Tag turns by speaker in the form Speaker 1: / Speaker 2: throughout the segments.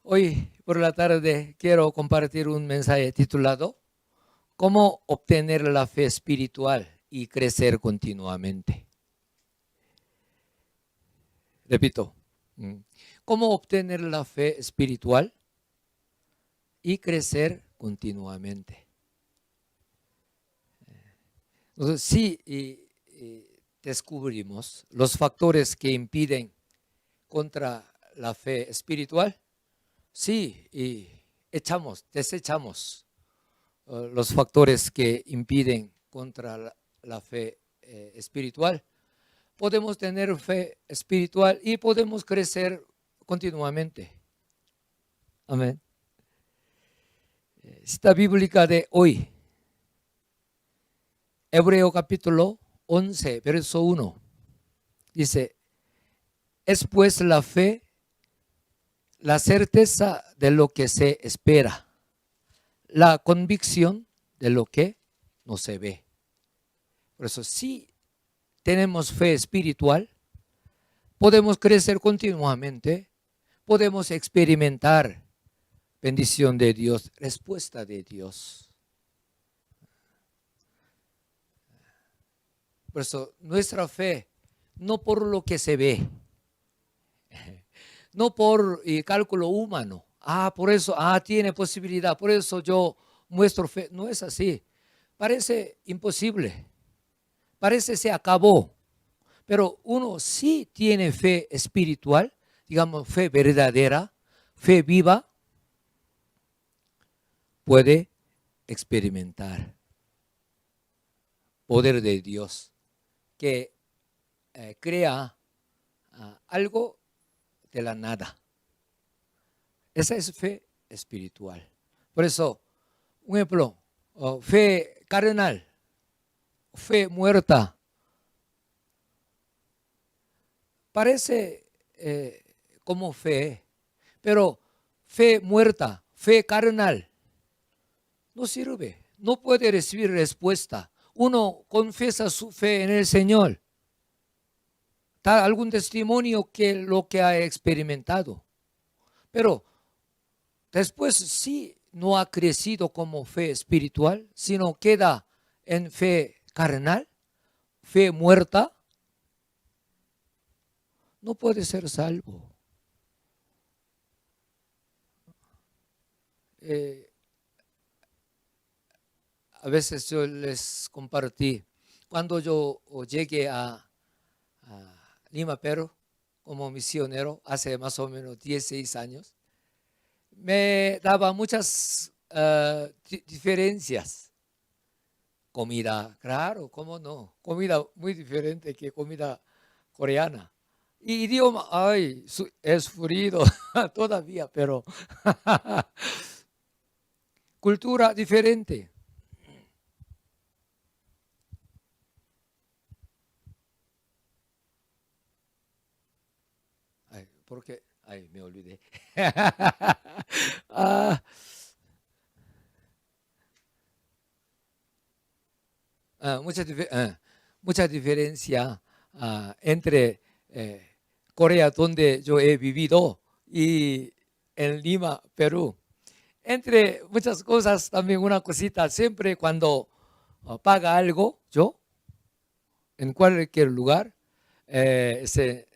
Speaker 1: Hoy por la tarde quiero compartir un mensaje titulado ¿Cómo obtener la fe espiritual y crecer continuamente? Repito, ¿cómo obtener la fe espiritual y crecer continuamente? Entonces, si descubrimos los factores que impiden contra la fe espiritual, sí, y desechamos los factores que impiden contra la fe espiritual, podemos tener fe espiritual y podemos crecer continuamente. Amén. Cita bíblica de hoy, Hebreo capítulo 11, verso 1. Dice, es pues la fe la certeza de lo que se espera, la convicción de lo que no se ve. Por eso, si tenemos fe espiritual, podemos crecer continuamente, podemos experimentar bendición de Dios, respuesta de Dios. Por eso, nuestra fe, no por lo que se ve, no por cálculo humano. Por eso, tiene posibilidad, por eso yo muestro fe. No es así. Parece imposible, parece se acabó. Pero uno sí tiene fe espiritual, digamos fe verdadera, fe viva, puede experimentar poder de Dios que crea algo de la nada. Esa es fe espiritual. Por eso, un ejemplo, fe carnal, fe muerta, parece como fe, pero fe muerta, fe carnal, no sirve, no puede recibir respuesta. Uno confiesa su fe en el Señor, da algún testimonio que lo que ha experimentado, pero después sí no ha crecido como fe espiritual, sino queda en fe carnal, fe muerta, no puede ser salvo. A veces yo les compartí, cuando yo llegué a Lima, Perú, como misionero, hace más o menos 16 años, me daba muchas diferencias. Comida, claro, cómo no, comida muy diferente que comida coreana. Y idioma, es fluido todavía, pero cultura diferente. ¿Por qué? Me olvidé. ah, mucha, mucha diferencia entre Corea, donde yo he vivido, y en Lima, Perú. Entre muchas cosas, también una cosita, siempre cuando paga algo, yo, en cualquier lugar, ese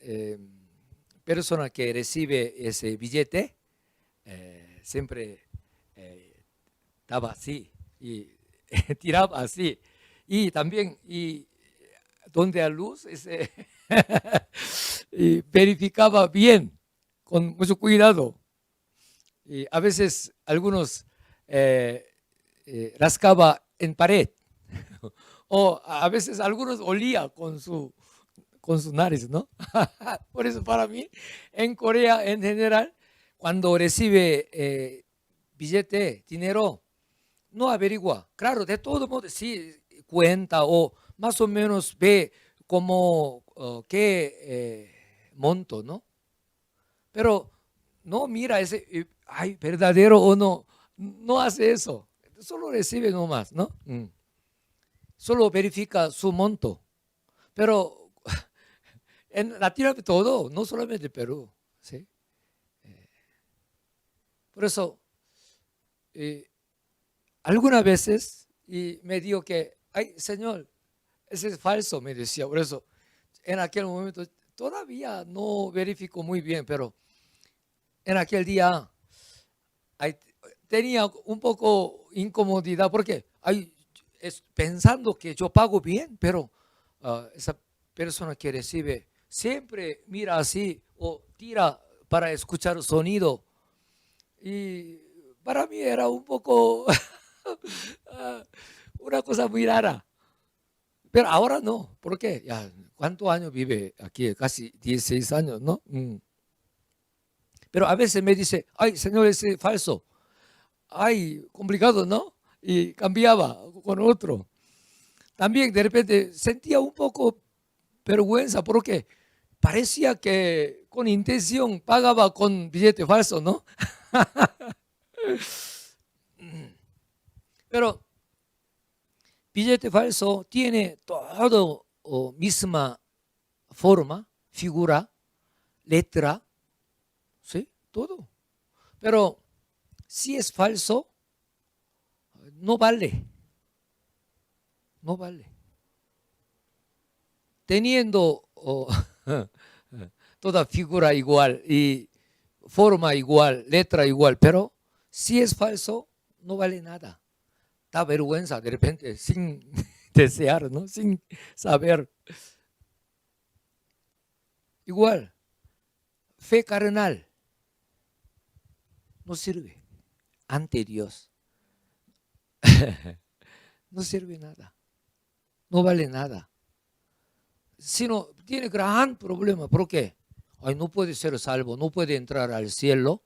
Speaker 1: persona que recibe ese billete, siempre daba así y tiraba así. Y también, y donde a luz, y verificaba bien, con mucho cuidado. Y a veces algunos rascaba en pared, o a veces algunos olía con su nariz, ¿no? Por eso para mí, en Corea en general, cuando recibe billete, dinero, no averigua. Claro, de todo modo, sí cuenta o más o menos ve como qué monto, ¿no? Pero no mira ese, verdadero o no, no hace eso. Solo recibe nomás, ¿no? Solo verifica su monto. Pero en Latinoamérica todo, no solamente Perú, ¿sí? Por eso, algunas veces y me dijo que, ay, Señor, ese es falso, me decía. Por eso, en aquel momento, todavía no verifico muy bien, pero en aquel día ay, tenía un poco incomodidad porque pensando que yo pago bien, pero esa persona que recibe siempre mira así o tira para escuchar sonido. Y para mí era un poco una cosa muy rara. Pero ahora no. ¿Por qué? Ya, ¿cuántos años vive aquí? Casi 16 años, ¿no? Pero a veces me dice, ay, señor, ese es falso. Ay, complicado, ¿no? Y cambiaba con otro. También de repente sentía un poco vergüenza porque parecía que con intención pagaba con billete falso, ¿no? Pero billete falso tiene todo misma forma, figura, letra, ¿sí? Todo. Pero si es falso, no vale. No vale. Teniendo toda figura igual y forma igual, letra igual, pero si es falso, no vale nada. Da vergüenza de repente, sin desear, ¿no? Sin saber. Igual, fe carnal no sirve ante Dios. No sirve nada. No vale nada. Sino tiene gran problema. ¿Por qué? Ay, no puede ser salvo, no puede entrar al cielo.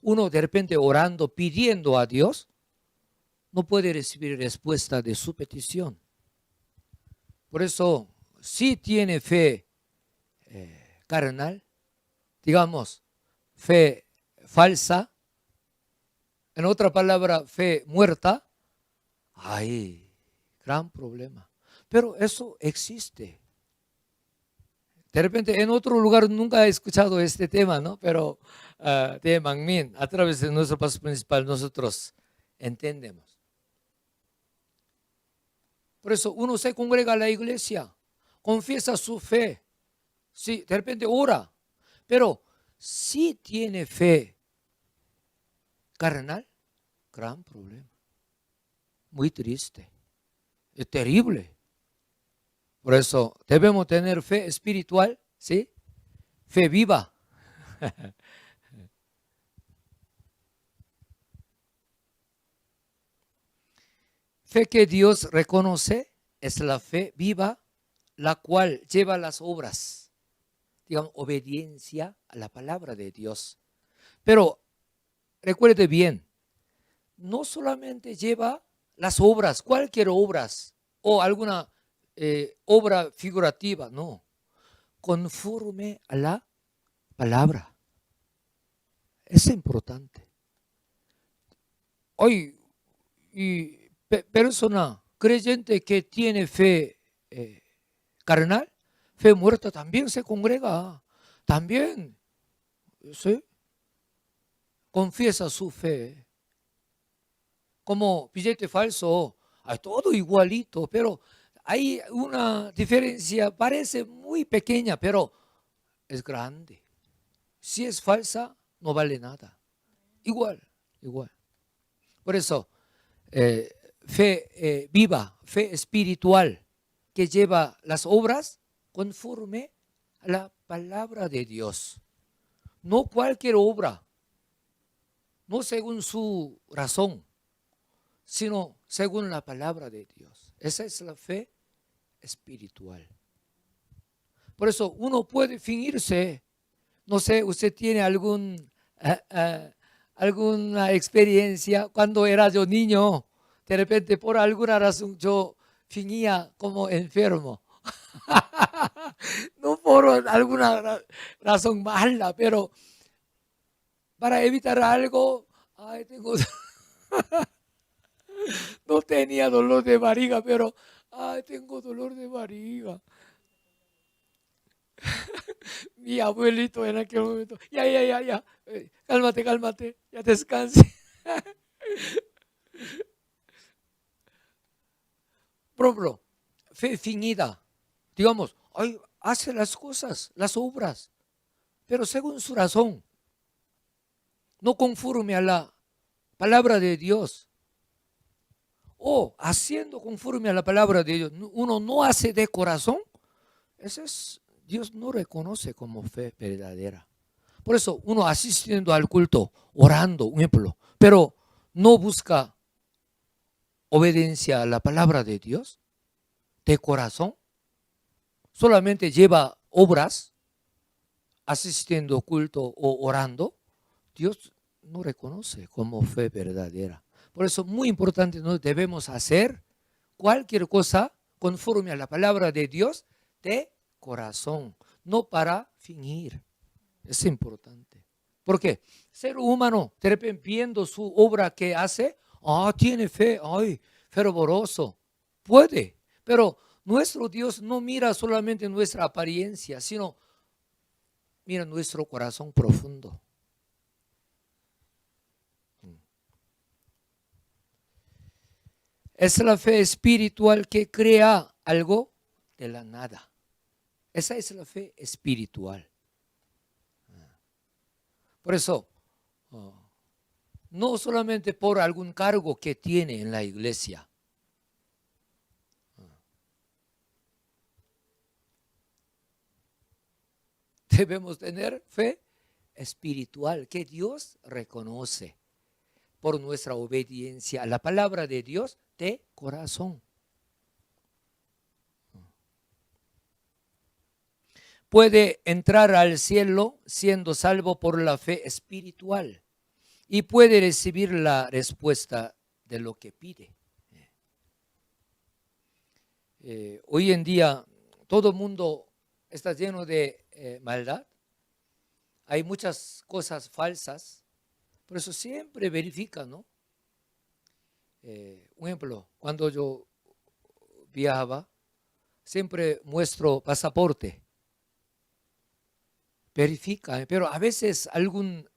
Speaker 1: Uno de repente orando, pidiendo a Dios, no puede recibir respuesta de su petición. Por eso, si tiene fe carnal, digamos, fe falsa, en otra palabra, fe muerta, hay gran problema. Pero eso existe. De repente en otro lugar nunca he escuchado este tema, ¿no? Pero de Mangmin, a través de nuestro paso principal, nosotros entendemos. Por eso uno se congrega a la iglesia, confiesa su fe, sí, de repente ora, pero si tiene fe carnal, gran problema, muy triste, es terrible. Por eso debemos tener fe espiritual, ¿sí? Fe viva. Fe que Dios reconoce es la fe viva, la cual lleva las obras, digamos, obediencia a la palabra de Dios. Pero recuerde bien, no solamente lleva las obras, cualquier obras o alguna obra figurativa, no, conforme a la palabra. Es importante. Hoy, y persona creyente que tiene fe carnal, fe muerta, también se congrega, también, ¿sí? Confiesa su fe. Como billete falso, hay todo igualito, pero hay una diferencia, parece muy pequeña, pero es grande. Si es falsa, no vale nada. Igual, igual. Por eso, fe viva, fe espiritual, que lleva las obras conforme a la palabra de Dios. No cualquier obra, no según su razón, sino según la palabra de Dios. Esa es la fe espiritual. Por eso uno puede fingirse, no sé, usted tiene alguna experiencia cuando era yo niño, de repente por alguna razón yo fingía como enfermo. No por alguna razón mala, pero para evitar algo, ay, no tenía dolor de barriga, pero ay, tengo dolor de barriga. Mi abuelito en aquel momento, ya, cálmate, cálmate, ya descanse. Por ejemplo, fe fingida, digamos, ay, hace las cosas, las obras, pero según su razón, no conforme a la palabra de Dios, o haciendo conforme a la palabra de Dios, uno no hace de corazón, eso es, Dios no reconoce como fe verdadera. Por eso uno asistiendo al culto, orando, un ejemplo, pero no busca obediencia a la palabra de Dios de corazón, solamente lleva obras asistiendo culto o orando, Dios no reconoce como fe verdadera. Por eso muy importante, no debemos hacer cualquier cosa conforme a la palabra de Dios de corazón, no para fingir. Es importante. ¿Por qué? Ser humano, de repente viendo su obra que hace, tiene fe, fervoroso. Puede, pero nuestro Dios no mira solamente nuestra apariencia, sino mira nuestro corazón profundo. Es la fe espiritual que crea algo de la nada. Esa es la fe espiritual. Por eso, no solamente por algún cargo que tiene en la iglesia. Debemos tener fe espiritual que Dios reconoce por nuestra obediencia a la palabra de Dios de corazón. Puede entrar al cielo siendo salvo por la fe espiritual y puede recibir la respuesta de lo que pide. Hoy en día todo el mundo está lleno de maldad. Hay muchas cosas falsas. Por eso siempre verifica, ¿no? Un ejemplo, cuando yo viajaba, siempre muestro pasaporte. Verifica, pero a veces algún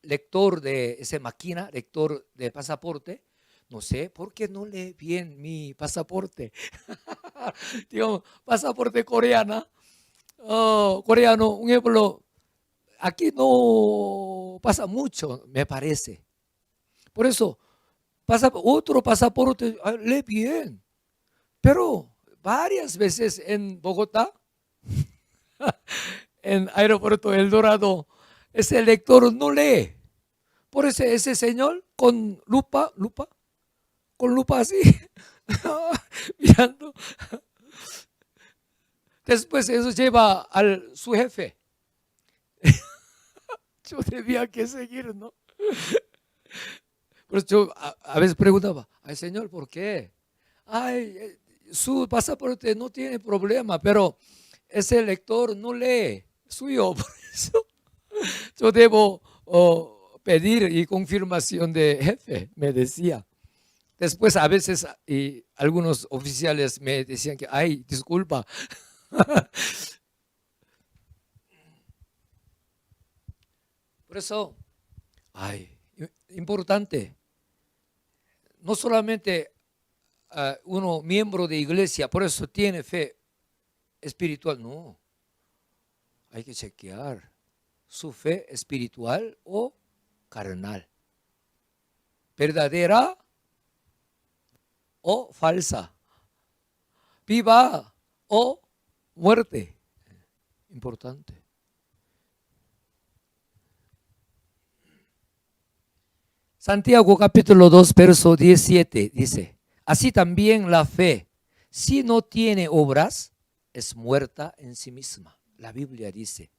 Speaker 1: lector de esa máquina, lector de pasaporte, no sé por qué no lee bien mi pasaporte. Digamos, pasaporte coreano, un ejemplo, aquí no pasa mucho, me parece. Por eso, otro pasaporte, lee bien. Pero varias veces en Bogotá, en Aeropuerto El Dorado, ese lector no lee. Por eso ese señor con lupa así, mirando. Después eso lleva a su jefe. Yo debía que seguir, ¿no? Por eso yo a veces preguntaba, ay señor, ¿por qué? Ay, su pasaporte no tiene problema, pero ese lector no lee suyo, por eso yo debo pedir y confirmación de jefe, me decía. Después a veces y algunos oficiales me decían que, ay, disculpa. Por eso, importante, no solamente uno miembro de iglesia, por eso tiene fe espiritual, no, hay que chequear su fe espiritual o carnal, verdadera o falsa, viva o muerte, importante. Santiago capítulo 2, verso 17 dice, así también la fe, si no tiene obras, es muerta en sí misma. La Biblia dice.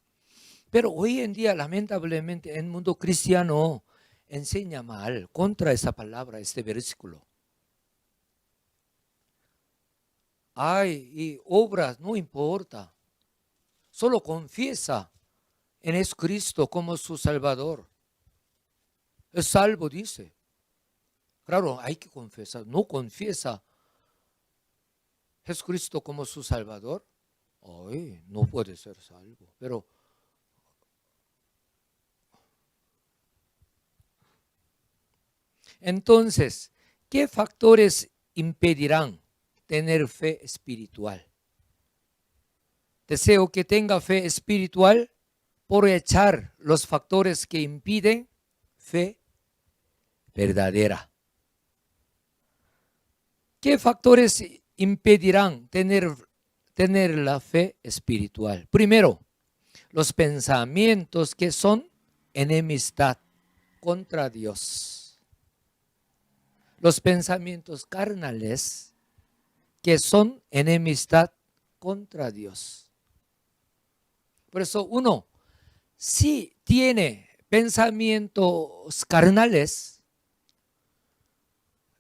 Speaker 1: Pero hoy en día, lamentablemente, en el mundo cristiano enseña mal contra esa palabra, este versículo. Y obras no importa. Solo confiesa en Jesucristo como su Salvador. Es salvo, dice. Claro, hay que confesar. No confiesa Jesucristo como su Salvador. Ay, no puede ser salvo. Pero entonces, ¿qué factores impedirán tener fe espiritual? Deseo que tenga fe espiritual por echar los factores que impiden fe verdadera. ¿Qué factores impedirán tener la fe espiritual? Primero, los pensamientos que son enemistad contra Dios. Los pensamientos carnales que son enemistad contra Dios. Por eso uno, si tiene pensamientos carnales,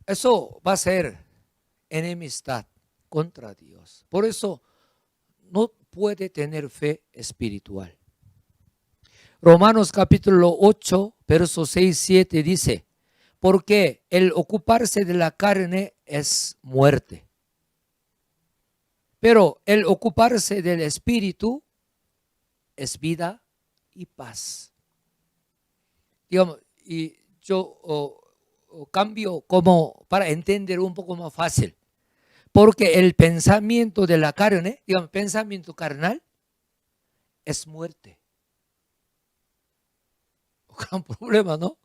Speaker 1: eso va a ser enemistad contra Dios. Por eso no puede tener fe espiritual. Romanos capítulo 8, versos 6-7 dice, porque el ocuparse de la carne es muerte, pero el ocuparse del espíritu es vida y paz. Digamos, y yo cambio como para entender un poco más fácil. Porque el pensamiento de la carne, digamos, pensamiento carnal, es muerte. Gran problema, ¿no?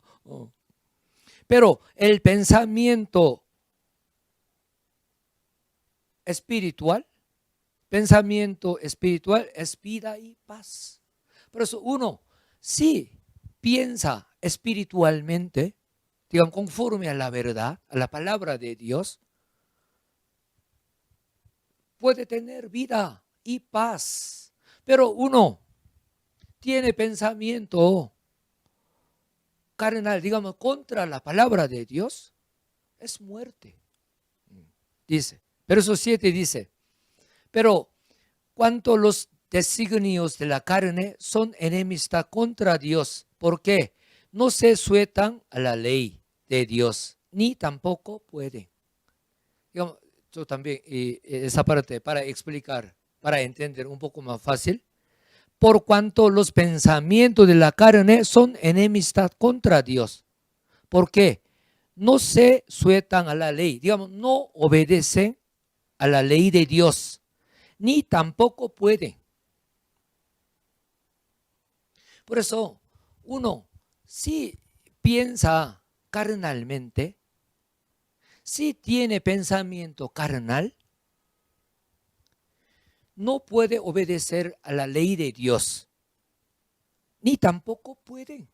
Speaker 1: Pero el pensamiento espiritual es vida y paz. Por eso uno, si piensa espiritualmente, digamos, conforme a la verdad, a la palabra de Dios, puede tener vida y paz. Pero uno tiene pensamiento carnal, digamos, contra la palabra de Dios, es muerte. Dice, verso 7 dice, pero cuanto los designios de la carne son enemistad contra Dios, porque no se sujetan a la ley de Dios, ni tampoco pueden. Digamos, yo también, esa parte para explicar, para entender un poco más fácil, por cuanto los pensamientos de la carne son enemistad contra Dios, porque no se sujetan a la ley, digamos, no obedecen a la ley de Dios, ni tampoco pueden. Por eso, uno, si piensa carnalmente, si tiene pensamiento carnal, no puede obedecer a la ley de Dios, ni tampoco puede.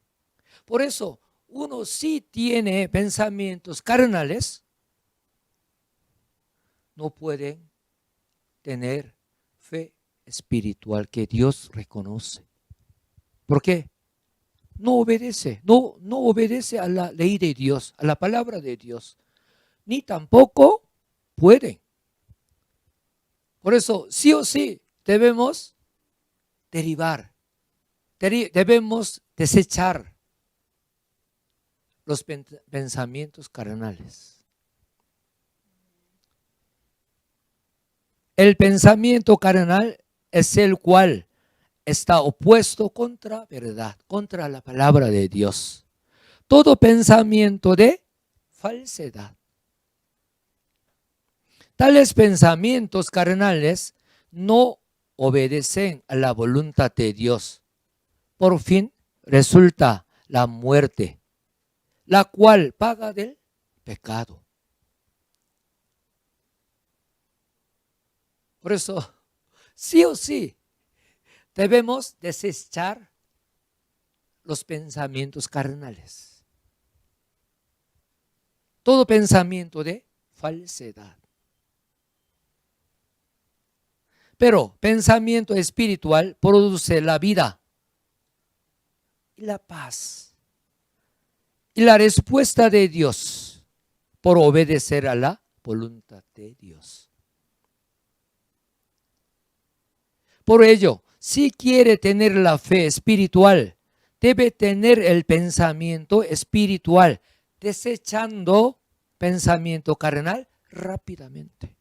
Speaker 1: Por eso, uno si tiene pensamientos carnales, no puede tener fe espiritual que Dios reconoce. ¿Por qué? No obedece, no obedece a la ley de Dios, a la palabra de Dios, ni tampoco puede. Por eso, sí o sí, debemos debemos desechar los pensamientos carnales. El pensamiento carnal es el cual está opuesto contra verdad, contra la palabra de Dios. Todo pensamiento de falsedad. Tales pensamientos carnales no obedecen a la voluntad de Dios. Por fin resulta la muerte, la cual paga del pecado. Por eso, sí o sí, debemos desechar los pensamientos carnales. Todo pensamiento de falsedad. Pero pensamiento espiritual produce la vida y la paz. Y la respuesta de Dios por obedecer a la voluntad de Dios. Por ello, si quiere tener la fe espiritual, debe tener el pensamiento espiritual, desechando pensamiento carnal rápidamente.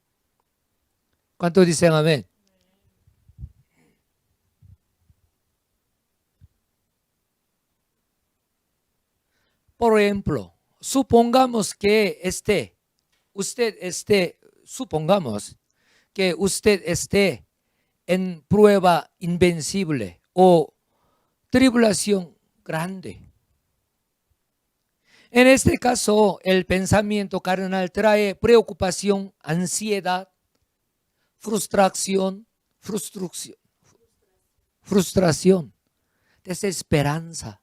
Speaker 1: ¿Cuántos dicen amén? Por ejemplo, supongamos que supongamos que usted esté en prueba invencible o tribulación grande. En este caso, el pensamiento carnal trae preocupación, ansiedad, frustración, desesperanza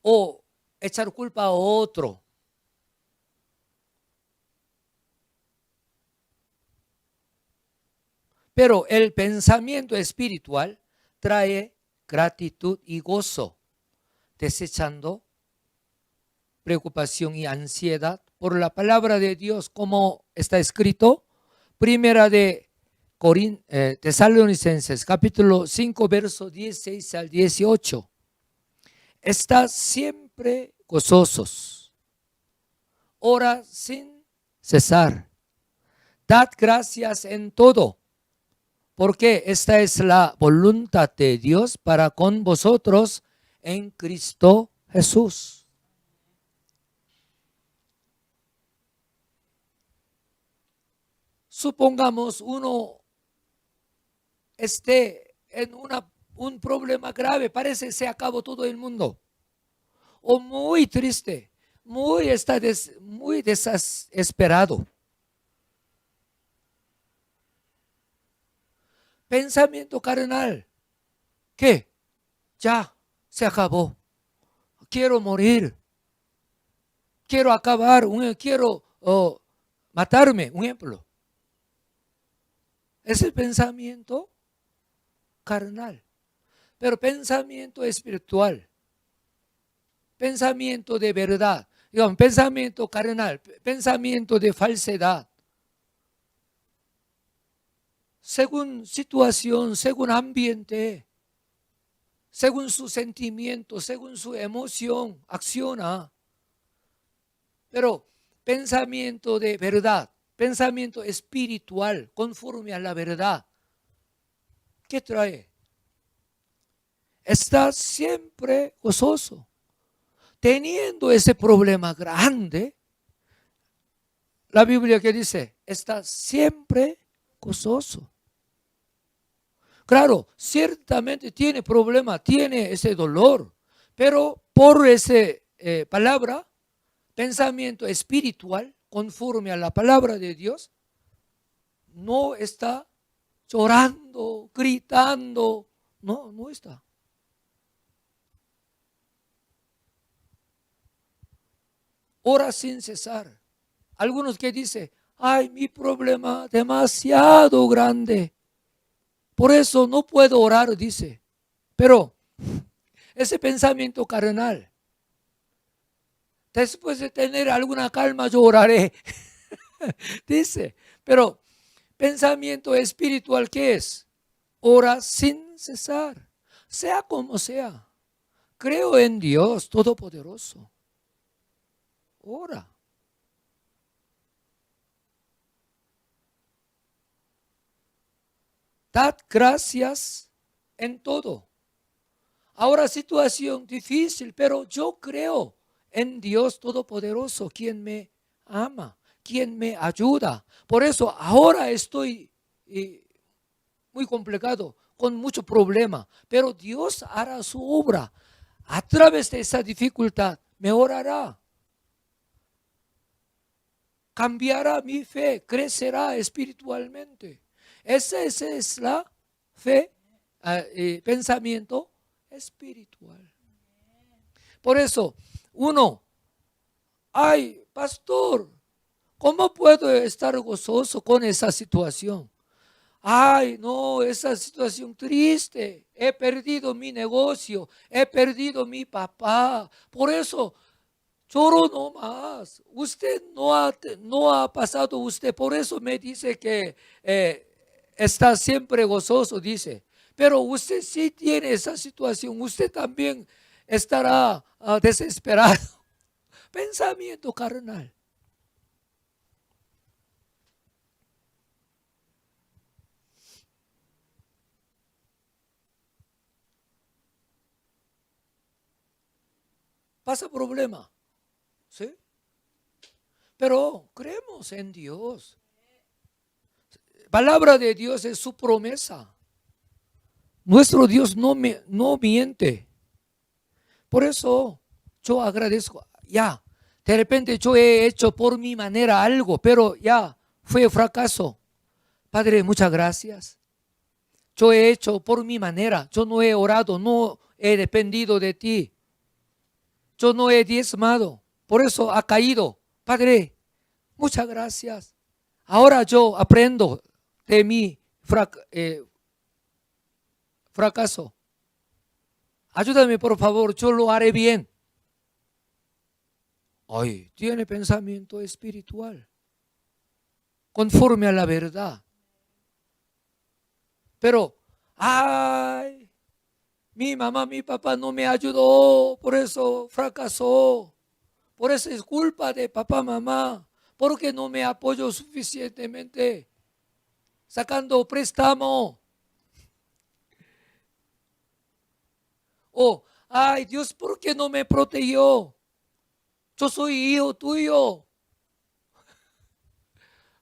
Speaker 1: o echar culpa a otro. Pero el pensamiento espiritual trae gratitud y gozo, desechando preocupación y ansiedad por la palabra de Dios, como está escrito, primera de Tesalonicenses, capítulo 5, verso 16 al 18. Estad siempre gozosos, ora sin cesar, dad gracias en todo, porque esta es la voluntad de Dios para con vosotros en Cristo Jesús. Supongamos uno esté en un problema grave, parece que se acabó todo el mundo, o muy triste, muy desesperado. Pensamiento carnal, que ya se acabó, quiero morir, quiero acabar, quiero matarme, un ejemplo. Es el pensamiento carnal. Pero pensamiento espiritual, pensamiento de verdad, digamos, pensamiento carnal, pensamiento de falsedad, según situación, según ambiente, según su sentimiento, según su emoción, acciona. Pero pensamiento de verdad, pensamiento espiritual, conforme a la verdad, ¿qué trae? Está siempre gozoso. Teniendo ese problema grande, la Biblia que dice, está siempre gozoso. Claro, ciertamente tiene problema, tiene ese dolor, pero por esa palabra, pensamiento espiritual, conforme a la palabra de Dios, no está llorando, gritando, no está. Ora sin cesar. Algunos que dicen, ay, mi problema demasiado grande, por eso no puedo orar, dice. Pero ese pensamiento carnal, después de tener alguna calma yo oraré, dice. Pero pensamiento espiritual, ¿qué es? Ora sin cesar, sea como sea. Creo en Dios Todopoderoso. Ora. Dad gracias en todo. Ahora situación difícil, pero yo creo en Dios Todopoderoso, quien me ama, quien me ayuda. Por eso ahora estoy muy complicado, con mucho problema, pero Dios hará su obra. A través de esa dificultad mejorará, cambiará mi fe, crecerá espiritualmente. Esa es la fe, pensamiento espiritual. Por eso, ay, pastor, ¿cómo puedo estar gozoso con esa situación? Ay, no, esa situación triste. He perdido mi negocio, he perdido mi papá. Por eso lloro no más. Usted no ha pasado usted. Por eso me dice que está siempre gozoso, dice. Pero usted sí tiene esa situación. Usted también estará desesperado. Pensamiento carnal. pasa problema, ¿sí? Pero creemos en Dios. Palabra de Dios es su promesa. Nuestro Dios no miente. Por eso yo agradezco. Ya, de repente yo he hecho por mi manera algo, pero ya fue fracaso. Padre, muchas gracias. Yo he hecho por mi manera. Yo no he orado, no he dependido de ti. Yo no he diezmado. Por eso ha caído. Padre, muchas gracias. Ahora yo aprendo de mi fracaso. Ayúdame, por favor, yo lo haré bien. Ay, tiene pensamiento espiritual, conforme a la verdad. Pero, ay, mi mamá, mi papá no me ayudó, por eso fracasó. Por eso es culpa de papá, mamá, porque no me apoyó suficientemente, sacando préstamo. O, ay, Dios, ¿por qué no me protegió? Yo soy hijo tuyo.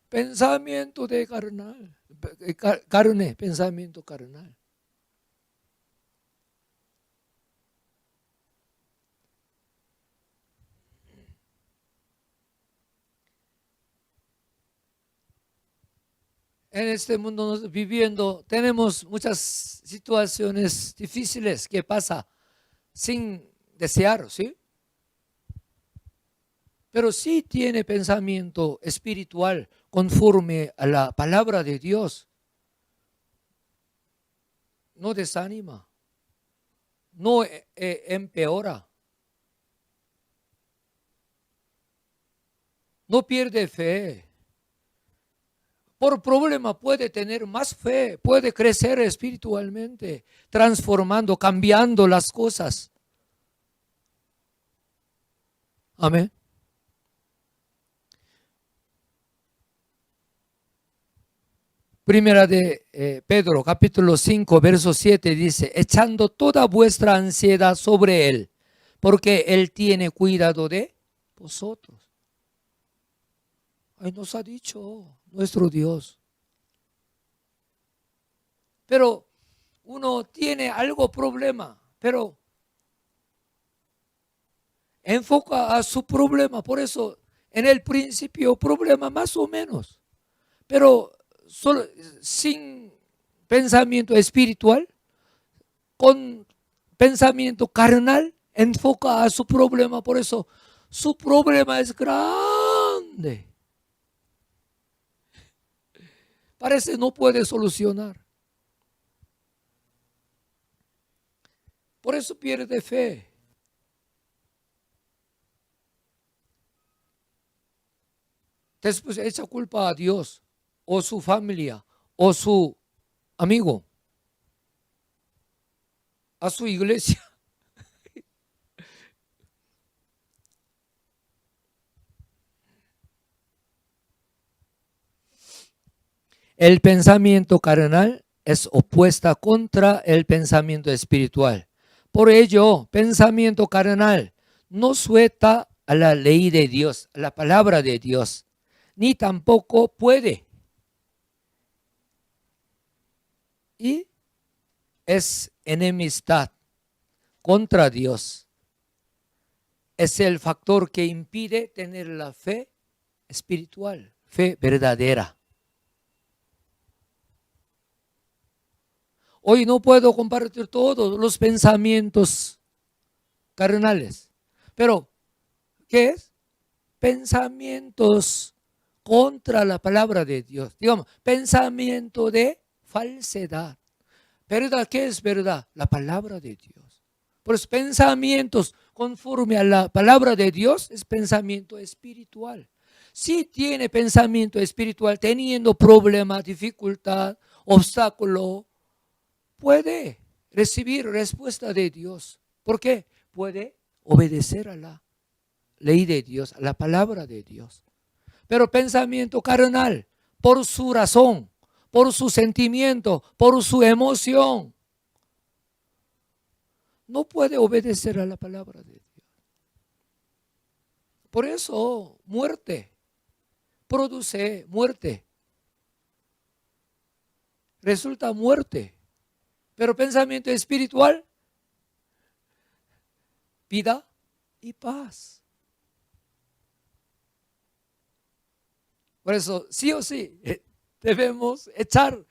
Speaker 1: Pensamiento de carnal, carne, pensamiento carnal. En este mundo viviendo tenemos muchas situaciones difíciles que pasa sin desear, ¿sí? Pero sí tiene pensamiento espiritual conforme a la palabra de Dios. No desanima, no empeora, no pierde fe. Por problema puede tener más fe, puede crecer espiritualmente, transformando, cambiando las cosas. Amén. Primera de Pedro, capítulo 5, verso 7 dice, echando toda vuestra ansiedad sobre Él, porque Él tiene cuidado de vosotros. Ay, nos ha dicho nuestro Dios. Pero uno tiene algo problema, pero enfoca a su problema. Por eso, en el principio, problema más o menos. Pero solo, sin pensamiento espiritual, con pensamiento carnal, enfoca a su problema. Por eso, su problema es grande. Parece no puede solucionar. Por eso pierde fe. Después echa culpa a Dios, o su familia, o su amigo, a su iglesia. El pensamiento carnal es opuesta contra el pensamiento espiritual. Por ello, pensamiento carnal no suelta a la ley de Dios, a la palabra de Dios, ni tampoco puede. Y es enemistad contra Dios. Es el factor que impide tener la fe espiritual, fe verdadera. Hoy no puedo compartir todos los pensamientos carnales, pero ¿qué es? Pensamientos contra la palabra de Dios. Digamos, pensamiento de falsedad. ¿Verdad? ¿Qué es verdad? La palabra de Dios. Por eso, pensamientos conforme a la palabra de Dios es pensamiento espiritual. Si tiene pensamiento espiritual teniendo problema, dificultad, obstáculo, puede recibir respuesta de Dios. ¿Por qué? Puede obedecer a la ley de Dios, a la palabra de Dios. Pero pensamiento carnal, por su razón, por su sentimiento, por su emoción, no puede obedecer a la palabra de Dios. Por eso, muerte produce muerte. Resulta muerte. Pero pensamiento espiritual, vida y paz. Por eso, sí o sí, debemos echar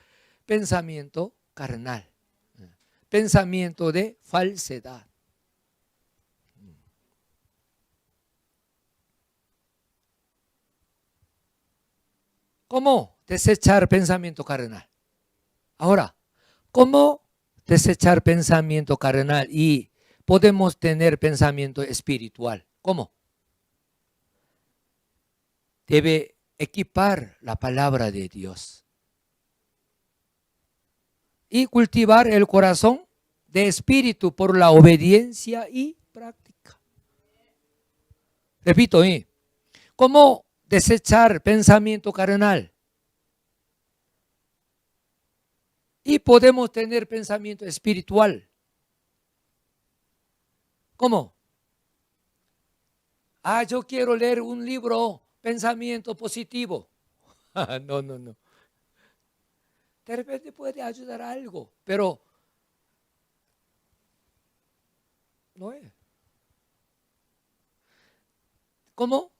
Speaker 1: pensamiento carnal, pensamiento de falsedad. ¿Cómo desechar pensamiento carnal? Ahora, ¿cómo desechar pensamiento carnal y podemos tener pensamiento espiritual? ¿Cómo? Debe equipar la palabra de Dios y cultivar el corazón de espíritu por la obediencia y práctica. Repito, ¿cómo desechar pensamiento carnal? Y podemos tener pensamiento espiritual. ¿Cómo? Yo quiero leer un libro, pensamiento positivo. No. De repente puede ayudar a algo, pero no es. ¿Cómo?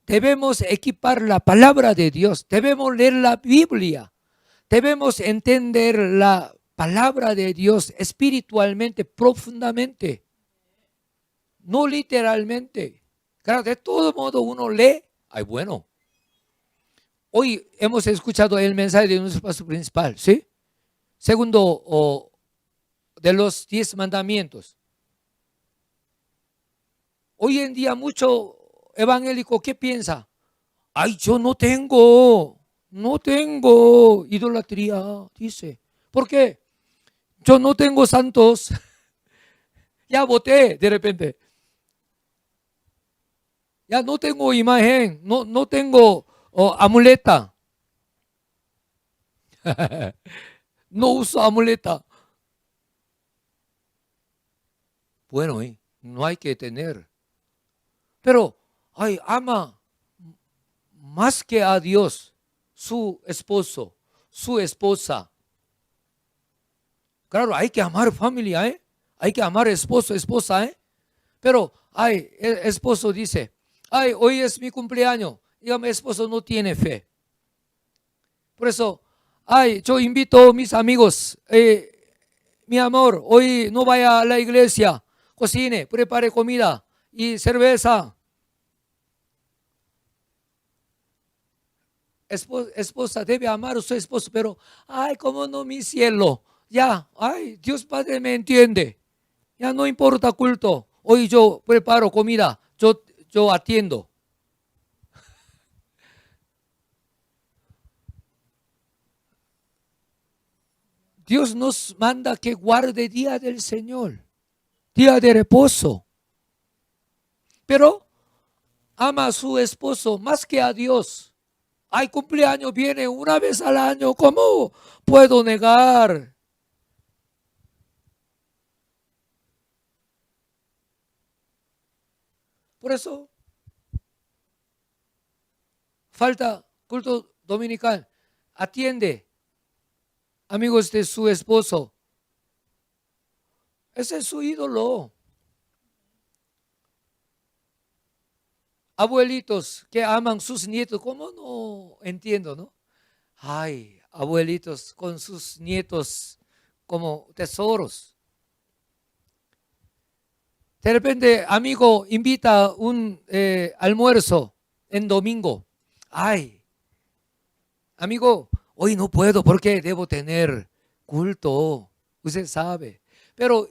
Speaker 1: Debemos equipar la palabra de Dios, debemos leer la Biblia, debemos entender la palabra de Dios espiritualmente, profundamente, no literalmente. Claro, de todo modo uno lee, bueno. Hoy hemos escuchado el mensaje de nuestro pastor principal, ¿sí? Segundo de los 10 mandamientos. Hoy en día mucho evangélico, ¿qué piensa? Yo no tengo idolatría, dice. ¿Por qué? Yo no tengo santos. Ya voté de repente. Ya no tengo imagen, no tengo amuleta. No uso amuleta. Bueno, no hay que tener. Pero, ama más que a Dios, su esposo, su esposa. Claro, hay que amar familia, hay que amar esposo, esposa, Pero, el esposo dice, hoy es mi cumpleaños, y mi esposo no tiene fe. Por eso, yo invito a mis amigos, mi amor, hoy no vaya a la iglesia, cocine, prepare comida y cerveza. Esposa debe amar a su esposo, pero, cómo no, mi cielo, ya, Dios Padre me entiende, ya no importa culto, hoy yo preparo comida, yo atiendo. Dios nos manda que guarde día del Señor, día de reposo, pero ama a su esposo más que a Dios. Cumpleaños viene una vez al año, ¿cómo puedo negar? Por eso, falta culto dominical. Atiende, amigos de su esposo. Ese es su ídolo. Abuelitos que aman sus nietos, ¿cómo no entiendo, no? Abuelitos con sus nietos como tesoros. De repente, amigo, invita un almuerzo en domingo. Amigo, hoy no puedo porque debo tener culto. Usted sabe. Pero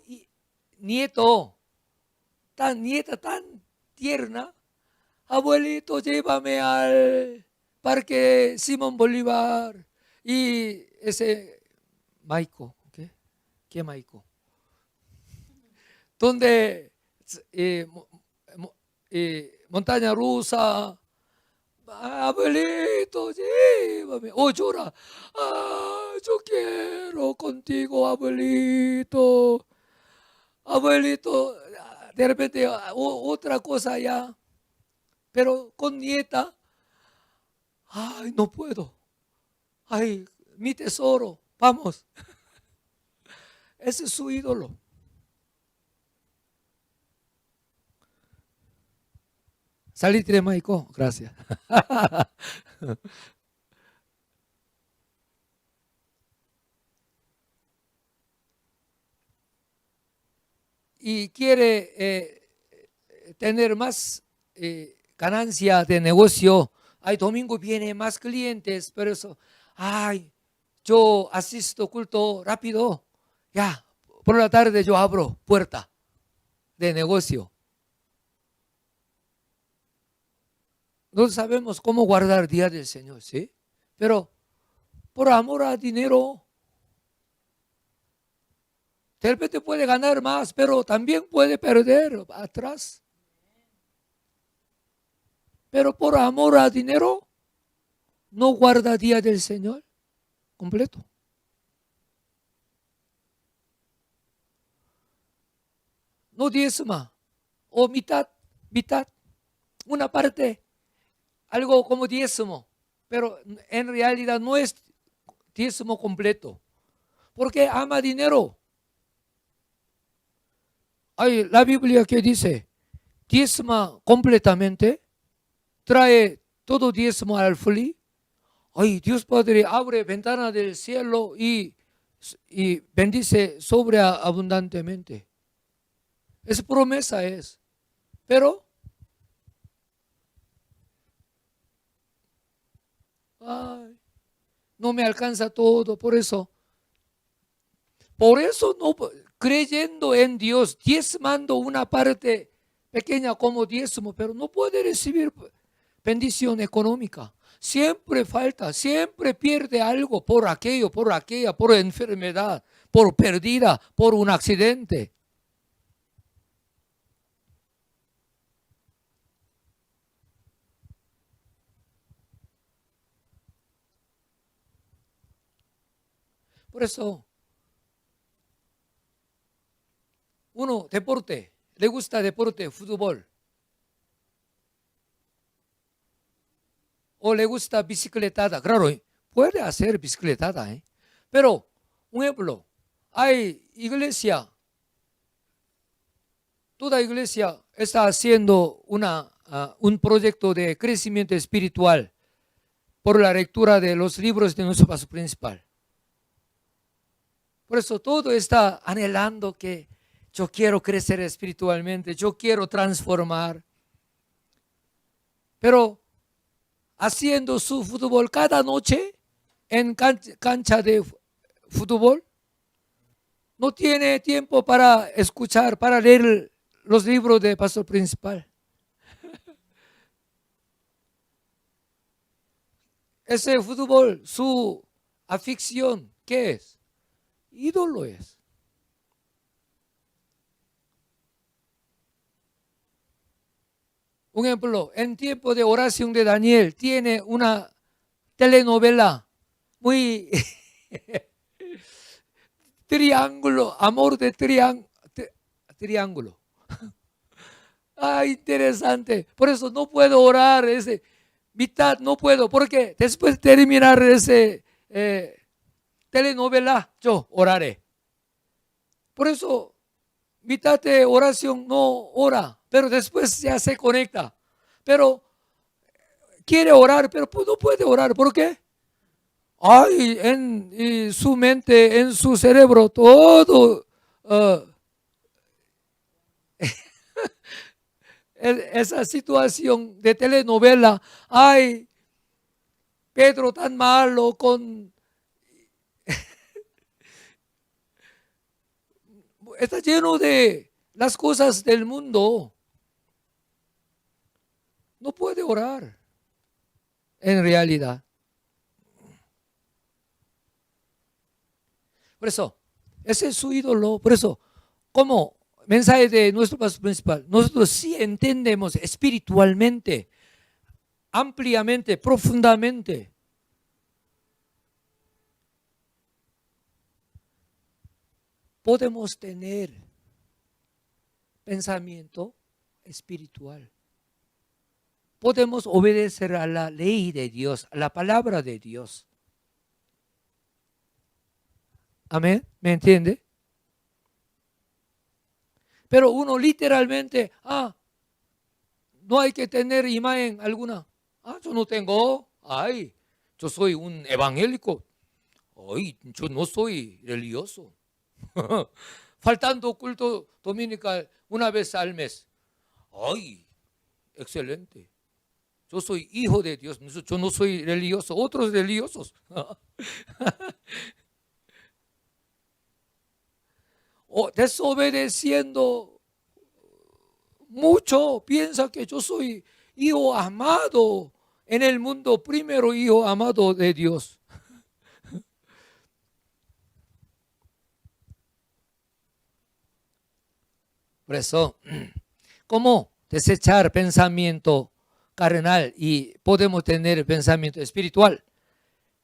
Speaker 1: nieta tan tierna, abuelito, llévame al Parque Simón Bolívar. Y ese Maico, ¿qué Maico? Donde montaña rusa, abuelito, llévame. Llora. Yo quiero contigo, abuelito. Abuelito, de repente otra cosa ya. Pero con nieta, ay, no puedo. Ay, mi tesoro, vamos. Ese es su ídolo. Salitre Maico, gracias. Y quiere tener más ganancia de negocio. Ay, domingo viene más clientes, pero eso, ay, yo asisto culto rápido. Ya, por la tarde yo abro puerta de negocio. No sabemos cómo guardar día del Señor, ¿sí? Pero por amor a dinero, de repente puede ganar más, pero también puede perder atrás. Pero por amor a dinero, no guarda día del Señor completo. No diezma, o mitad, mitad, una parte, algo como diezmo, pero en realidad no es diezmo completo, porque ama dinero. Hay la Biblia que dice, diezma completamente, trae todo diezmo al fli. Ay, Dios Padre abre ventana del cielo y bendice sobreabundantemente. Es promesa es. Pero, ay, no me alcanza todo, por eso no, creyendo en Dios, diezmando una parte pequeña como diezmo, pero no puede recibir bendición económica. Siempre falta, siempre pierde algo por aquello, por aquella, por enfermedad, por pérdida, por un accidente. Por eso, uno, deporte, le gusta deporte, fútbol, o le gusta bicicletada, claro, puede hacer bicicletada, pero, un ejemplo, hay iglesia, toda iglesia está haciendo un proyecto de crecimiento espiritual por la lectura de los libros de nuestro pastor principal. Por eso todo está anhelando que yo quiero crecer espiritualmente, yo quiero transformar. Pero haciendo su fútbol cada noche en cancha de fútbol, no tiene tiempo para escuchar, para leer los libros de pastor principal. Ese fútbol, su afición, ¿qué es? Ídolo es. Un ejemplo, en tiempo de oración de Daniel, tiene una telenovela muy triángulo, amor de triángulo. Ah, interesante. Por eso no puedo orar ese mitad, no puedo, porque después de terminar ese telenovela, yo oraré. Por eso mitad de oración no ora, pero después ya se conecta. Pero quiere orar, pero no puede orar. ¿Por qué? Ay, en su mente, en su cerebro, todo esa situación de telenovela. Ay, Pedro tan malo está lleno de las cosas del mundo. No puede orar en realidad. Por eso, ese es su ídolo. Por eso, como mensaje de nuestro pastor principal, nosotros sí entendemos espiritualmente, ampliamente, profundamente. Podemos tener pensamiento espiritual. podemos obedecer a la ley de Dios, a la palabra de Dios. Amén, ¿me entiende? Pero uno literalmente, no hay que tener imagen alguna. Yo no tengo, yo soy un evangélico. Yo no soy religioso. Faltando culto dominical una vez al mes. Excelente. Yo soy hijo de Dios, yo no soy religioso, otros religiosos. O desobedeciendo mucho, piensa que yo soy hijo amado en el mundo, primero hijo amado de Dios. Por eso, ¿cómo desechar pensamiento carnal y podemos tener pensamiento espiritual?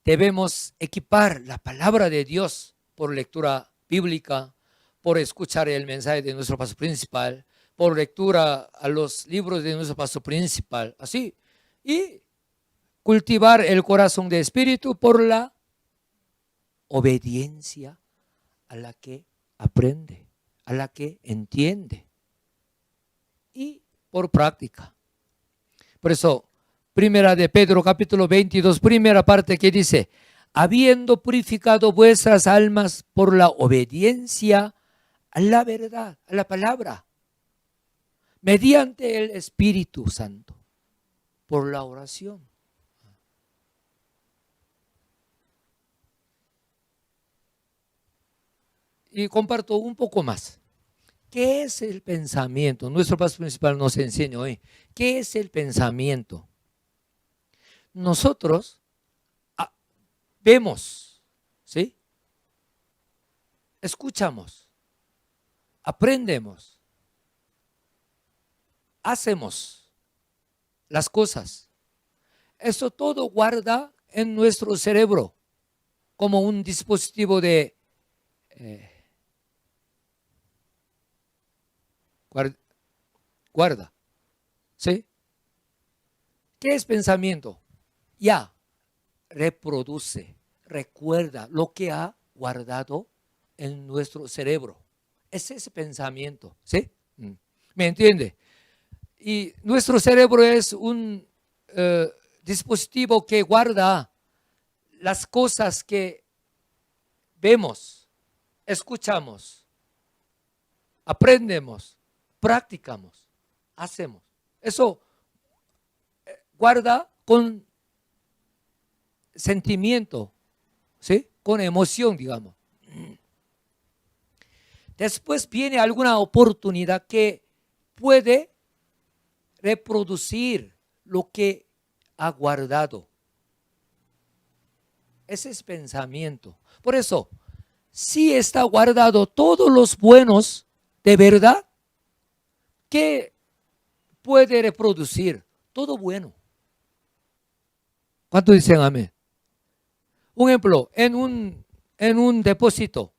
Speaker 1: Debemos equipar la palabra de Dios por lectura bíblica, por escuchar el mensaje de nuestro pastor principal, por lectura a los libros de nuestro pastor principal, así, y cultivar el corazón de espíritu por la obediencia a la que aprende, a la que entiende, y por práctica. Por eso, primera de Pedro capítulo 22, primera parte que dice, habiendo purificado vuestras almas por la obediencia a la verdad, a la palabra, mediante el Espíritu Santo, por la oración. Y comparto un poco más. ¿Qué es el pensamiento? Nuestro pastor principal nos enseña hoy. ¿Qué es el pensamiento? Nosotros vemos, ¿sí? Escuchamos, aprendemos, hacemos las cosas. Eso todo guarda en nuestro cerebro como un dispositivo de guarda. ¿Sí? ¿Qué es pensamiento? Ya reproduce, recuerda lo que ha guardado en nuestro cerebro. Ese es pensamiento. ¿Sí? ¿Me entiende? Y nuestro cerebro es un dispositivo que guarda las cosas que vemos, escuchamos, aprendemos, practicamos, hacemos. Eso guarda con sentimiento, ¿sí? Con emoción, digamos. Después viene alguna oportunidad que puede reproducir lo que ha guardado. Ese es pensamiento. Por eso, si está guardado todos los buenos de verdad, ¿qué puede reproducir? Todo bueno. ¿Cuántos dicen amén? Un ejemplo, en un depósito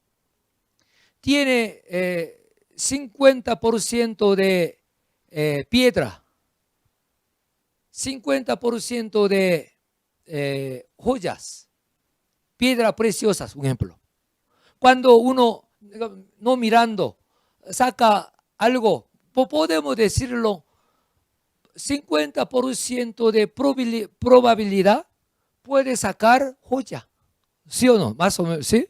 Speaker 1: tiene 50% de piedra, 50% de joyas, piedras preciosas, un ejemplo. Cuando uno, no mirando, saca algo, podemos decirlo, 50% de probabilidad puede sacar joya. ¿Sí o no? Más o menos, ¿sí?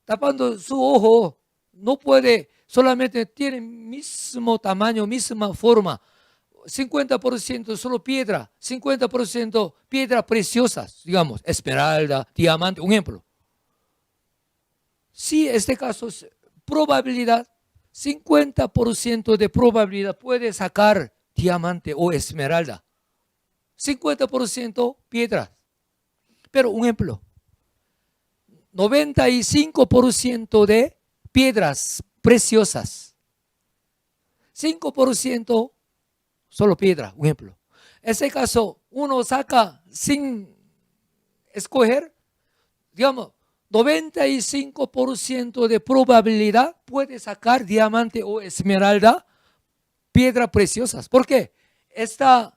Speaker 1: Tapando su ojo, no puede, solamente tiene mismo tamaño, misma forma. 50% solo piedra, 50% piedras preciosas, digamos, esmeralda, diamante, un ejemplo. Si este caso es probabilidad, 50% de probabilidad puede sacar diamante o esmeralda. 50% piedras. Pero un ejemplo, 95% de piedras preciosas. 5% solo piedra, un ejemplo. En ese caso, uno saca sin escoger, digamos, 95% de probabilidad puede sacar diamante o esmeralda, piedras preciosas. ¿Por qué? está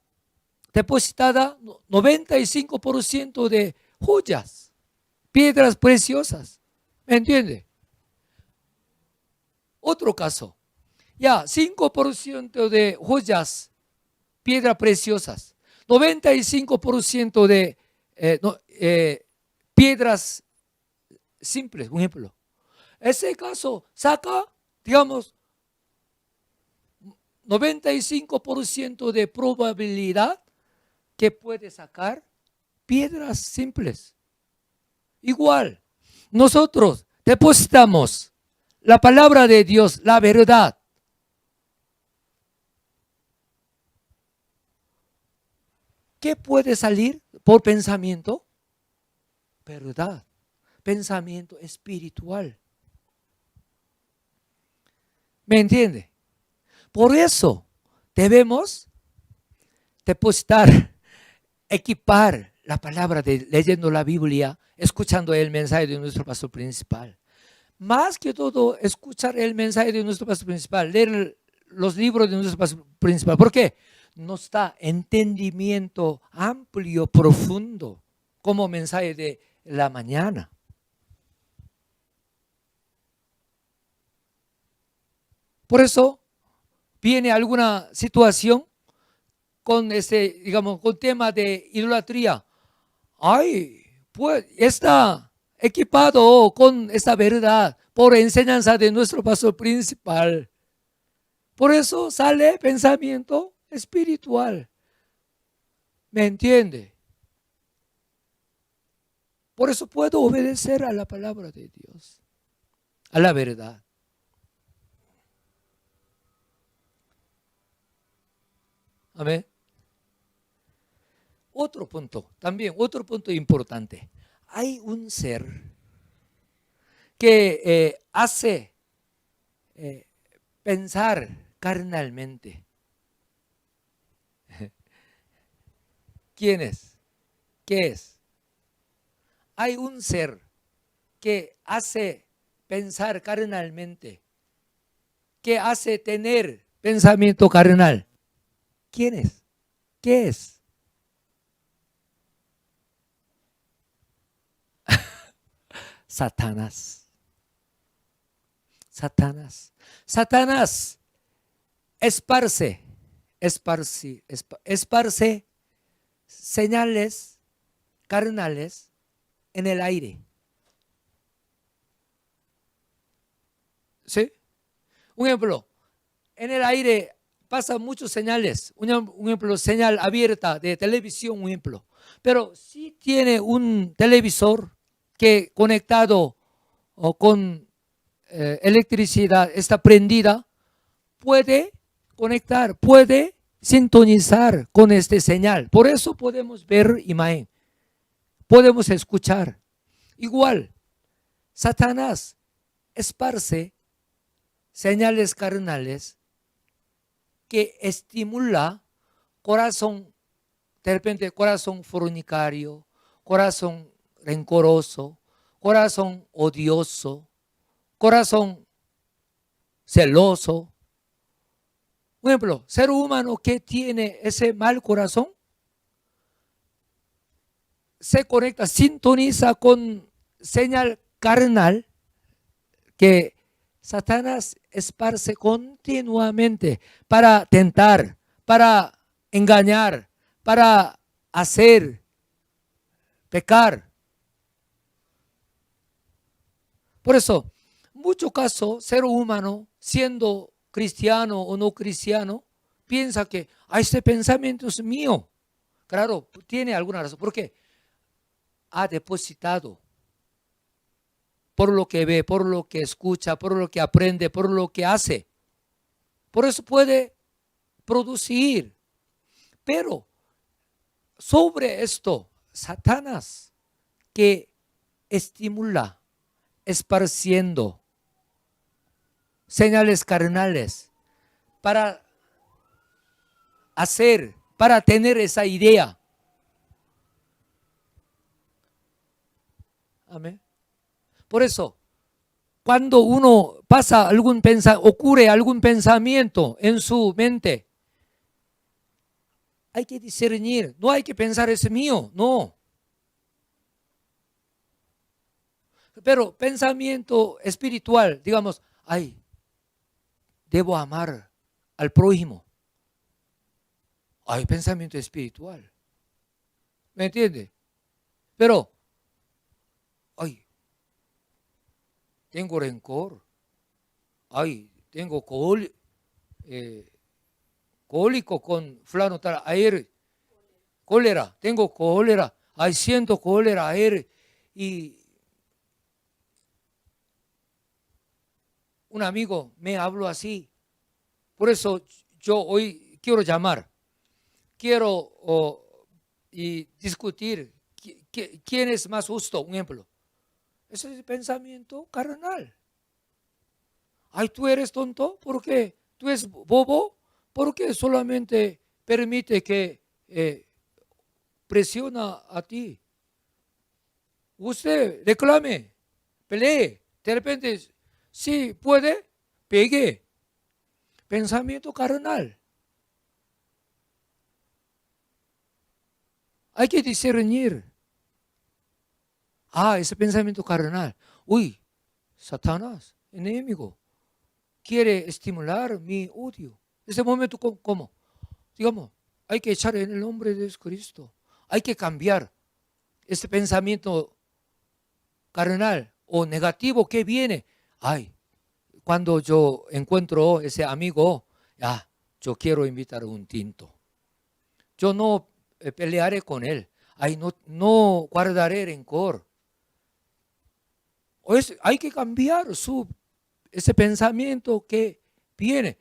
Speaker 1: depositada 95% de joyas, piedras preciosas. ¿Me entiende? Otro caso, ya 5% de joyas, piedras preciosas, 95% de piedras simples, un ejemplo. Ese caso saca, digamos, 95% de probabilidad que puede sacar piedras simples. Igual, nosotros depositamos la palabra de Dios, la verdad. ¿Qué puede salir por pensamiento? Verdad. Pensamiento espiritual. ¿Me entiende? Por eso debemos depositar, equipar la palabra de leyendo la Biblia, escuchando el mensaje de nuestro pastor principal. Más que todo, escuchar el mensaje de nuestro pastor principal, leer los libros de nuestro pastor principal. ¿Por qué? Nos da entendimiento amplio, profundo, como mensaje de la mañana. Por eso viene alguna situación con digamos, con tema de idolatría. Ay, pues está equipado con esta verdad por enseñanza de nuestro pastor principal. Por eso sale pensamiento espiritual. ¿Me entiende? Por eso puedo obedecer a la palabra de Dios, a la verdad. Amén. Otro punto, también otro punto importante. Hay un ser que hace pensar carnalmente. ¿Quién es? ¿Qué es? Hay un ser que hace pensar carnalmente, que hace tener pensamiento carnal. ¿Quién es? ¿Qué es? Satanás. Satanás. Satanás esparce señales carnales en el aire. ¿Sí? Un ejemplo, en el aire pasan muchas señales. Un ejemplo, señal abierta de televisión, un ejemplo. Pero si tiene un televisor que conectado o con electricidad está prendida, puede conectar, puede sintonizar con este señal. Por eso podemos ver imagen, podemos escuchar. Igual, Satanás esparce señales carnales que estimula corazón, de repente corazón fornicario, corazón rencoroso, corazón odioso, corazón celoso. Por ejemplo, ser humano que tiene ese mal corazón se conecta, sintoniza con señal carnal que Satanás esparce continuamente para tentar, para engañar, para hacer pecar. Por eso, en muchos casos, ser humano, siendo cristiano o no cristiano, piensa que este pensamiento es mío. Claro, tiene alguna razón. ¿Por qué? Ha depositado por lo que ve, por lo que escucha, por lo que aprende, por lo que hace. Por eso puede producir. Pero sobre esto, Satanás que estimula, esparciendo señales carnales para hacer, para tener esa idea. Amén. Por eso, cuando uno ocurre algún pensamiento en su mente, hay que discernir, no hay que pensar es mío, no. Pero pensamiento espiritual, digamos, ay, debo amar al prójimo. Hay pensamiento espiritual. ¿Me entiende? Pero, ay, tengo rencor. Ay, tengo cólico con fulano tal. Ayer, cólera, tengo cólera. Ay, siento cólera ayer. Y un amigo me habló así. Por eso yo hoy quiero llamar. Quiero y discutir quién es más justo. Un ejemplo. Ese es el pensamiento carnal. Ay, tú eres tonto, ¿por qué? Tú eres bobo, ¿por qué solamente permite que presiona a ti? Usted reclame, pelee, de repente, si puede, pegue. Pensamiento carnal. Hay que discernir. Ese pensamiento carnal. Uy, Satanás, enemigo, quiere estimular mi odio. Ese momento, ¿cómo? Digamos, hay que echar en el nombre de Jesucristo. Hay que cambiar ese pensamiento carnal o negativo que viene. Ay, cuando yo encuentro ese amigo, yo quiero invitar un tinto. Yo no pelearé con él. Ay, no guardaré rencor. Hay que cambiar ese pensamiento que viene.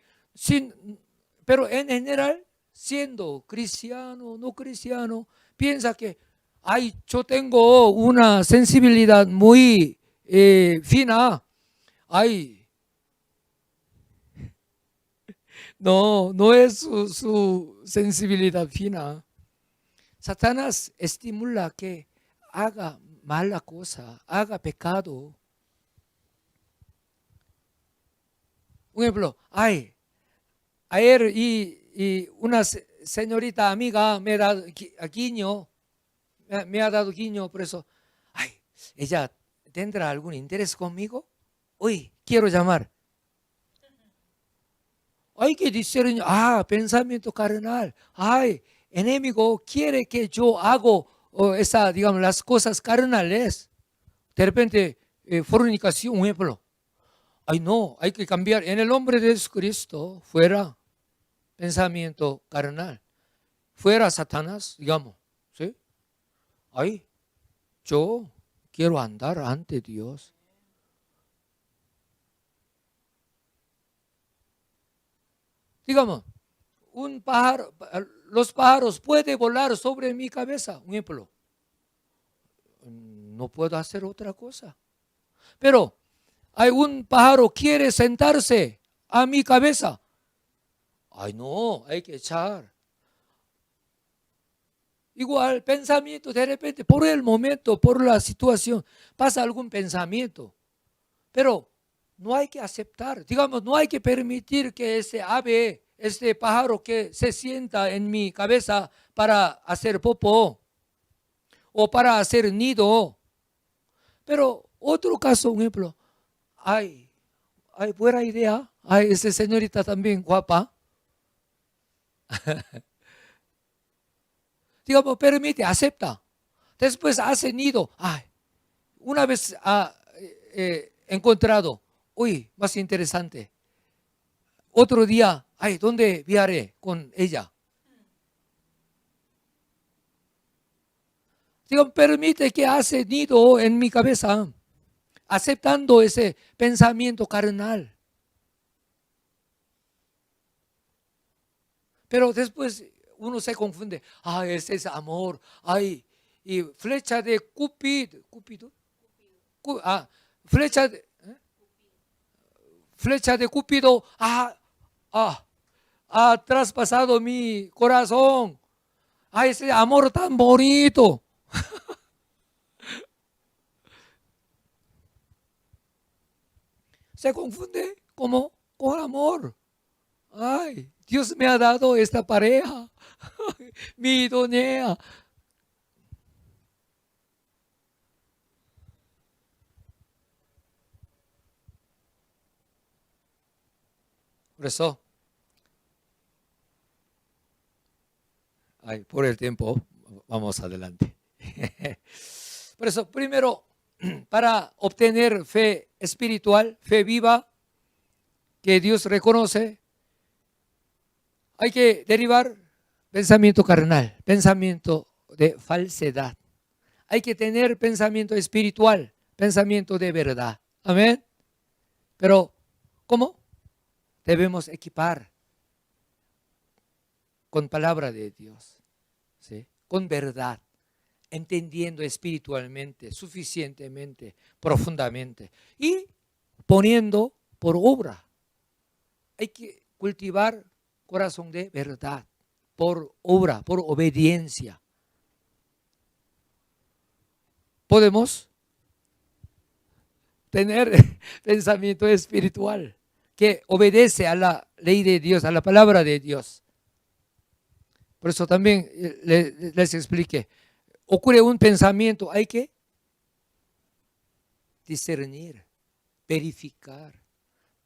Speaker 1: Pero en general, siendo cristiano, no cristiano, piensa que yo tengo una sensibilidad muy fina. No es su sensibilidad fina. Satanás estimula que haga mala cosa, haga pecado. Un ejemplo, ayer y una señorita amiga me ha dado guiño, por eso, ella tendrá algún interés conmigo. Uy, quiero llamar. Hay que discernir, pensamiento carnal. Enemigo quiere que yo hago digamos, las cosas carnales. De repente, fornicación, un ejemplo. No, hay que cambiar. En el nombre de Jesucristo, fuera pensamiento carnal. Fuera Satanás, digamos. ¿Sí? Yo quiero andar ante Dios. Digamos, los pájaros pueden volar sobre mi cabeza, un ejemplo. No puedo hacer otra cosa. Pero hay un pájaro que quiere sentarse a mi cabeza. No, hay que echar. Igual, pensamiento, de repente, por el momento, por la situación, pasa algún pensamiento. Pero no hay que aceptar, digamos, no hay que permitir que ese ave, este pájaro que se sienta en mi cabeza para hacer popó o para hacer nido. Pero otro caso, un ejemplo, hay buena idea, esa señorita también guapa. Digamos, permite, acepta. Después hace nido. Una vez encontrado, más interesante. Otro día, ¿dónde viajaré con ella? Digo, permite que hace nido en mi cabeza, aceptando ese pensamiento carnal. Pero después uno se confunde. Ese es amor. Y flecha de Cupido. Flecha de Cupido. Ha traspasado mi corazón. Ese amor tan bonito. Se confunde como con amor. Dios me ha dado esta pareja. mi idónea. Por eso, por el tiempo, vamos adelante. Por eso, primero, para obtener fe espiritual, fe viva, que Dios reconoce, hay que derivar pensamiento carnal, pensamiento de falsedad. Hay que tener pensamiento espiritual, pensamiento de verdad. Amén. Pero, ¿cómo? Debemos equipar con palabra de Dios, ¿sí? Con verdad, entendiendo espiritualmente, suficientemente, profundamente y poniendo por obra. Hay que cultivar corazón de verdad, por obra, por obediencia. Podemos tener pensamiento espiritual que obedece a la ley de Dios, a la palabra de Dios. Por eso también les expliqué, ocurre un pensamiento, hay que discernir, verificar.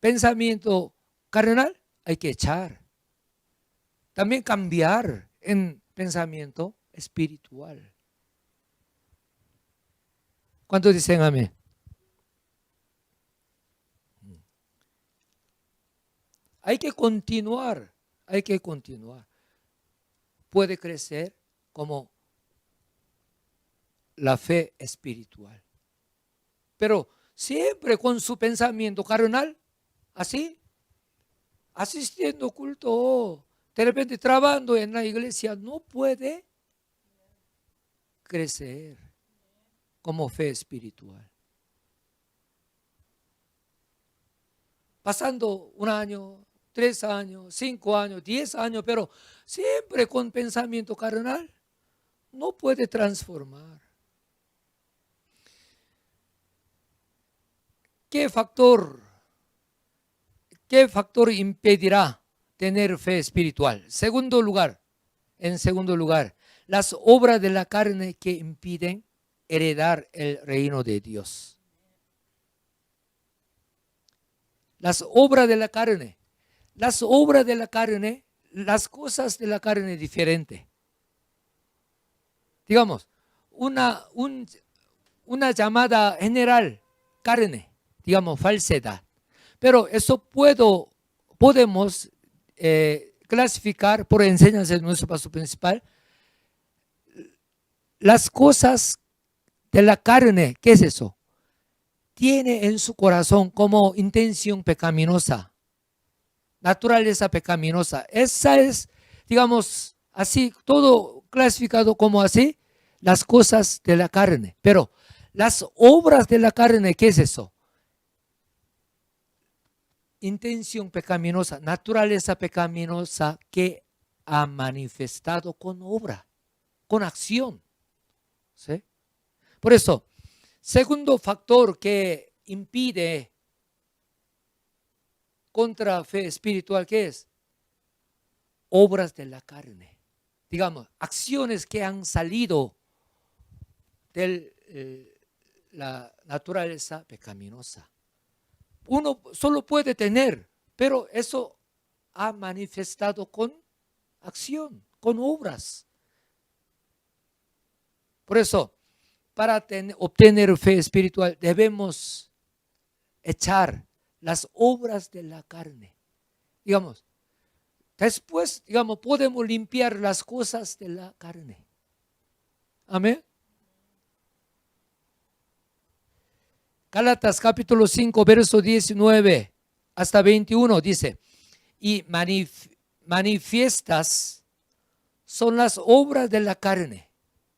Speaker 1: Pensamiento carnal, hay que echar. También cambiar en pensamiento espiritual. ¿Cuántos dicen amén? Hay que continuar, hay que continuar. Puede crecer como la fe espiritual. Pero siempre con su pensamiento carnal, así, asistiendo culto, de repente trabajando en la iglesia, no puede crecer como fe espiritual. Pasando un año, 3 años, 5 años, 10 años, pero siempre con pensamiento carnal, no puede transformar. ¿Qué factor impedirá tener fe espiritual? En segundo lugar, las obras de la carne que impiden heredar el reino de Dios. Las obras de la carne, las cosas de la carne diferentes. Digamos, una llamada general, carne, digamos, falsedad. Pero eso podemos clasificar por enseñanza de nuestro pastor principal. Las cosas de la carne, ¿qué es eso? Tiene en su corazón como intención pecaminosa, naturaleza pecaminosa. Esa es, digamos, así, todo clasificado como así, las cosas de la carne. Pero las obras de la carne, ¿qué es eso? Intención pecaminosa, naturaleza pecaminosa que ha manifestado con obra, con acción. ¿Sí? Por eso, segundo factor que impide contra fe espiritual, ¿qué es? Obras de la carne. Digamos, acciones que han salido de la naturaleza pecaminosa. Uno solo puede tener, pero eso ha manifestado con acción, con obras. Por eso, para obtener fe espiritual debemos echar las obras de la carne. Digamos, después, podemos limpiar las cosas de la carne. Amén. Gálatas capítulo 5, verso 19 hasta 21 dice, y manifiestas son las obras de la carne,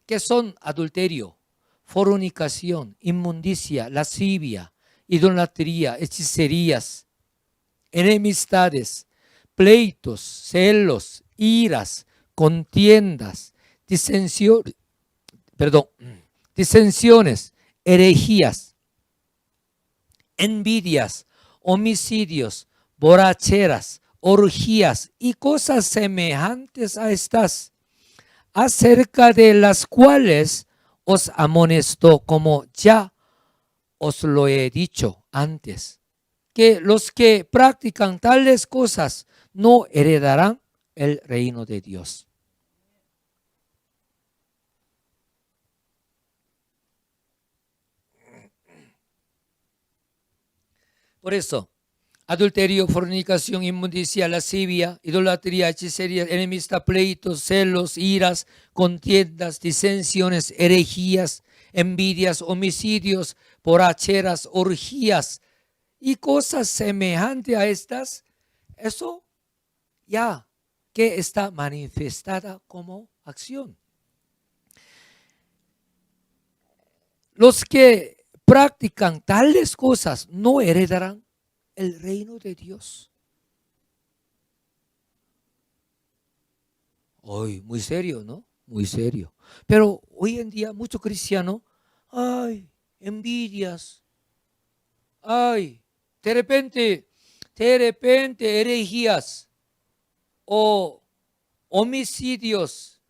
Speaker 1: que son adulterio, fornicación, inmundicia, lascivia, idolatría, hechicerías, enemistades, pleitos, celos, iras, contiendas, disensiones, herejías, envidias, homicidios, borracheras, orgías y cosas semejantes a estas, acerca de las cuales os amonesto, como ya os lo he dicho antes, que los que practican tales cosas no heredarán el reino de Dios. Por eso, adulterio, fornicación, inmundicia, lascivia, idolatría, hechicería, enemistad, pleitos, celos, iras, contiendas, disensiones, herejías, envidias, homicidios, borracheras, orgías y cosas semejantes a estas, eso ya que está manifestada como acción. Los que practican tales cosas no heredarán el reino de Dios. Hoy, muy serio, ¿no? Muy serio. Pero hoy en día muchos cristianos, ay, envidias, ay, de repente herejías o homicidios,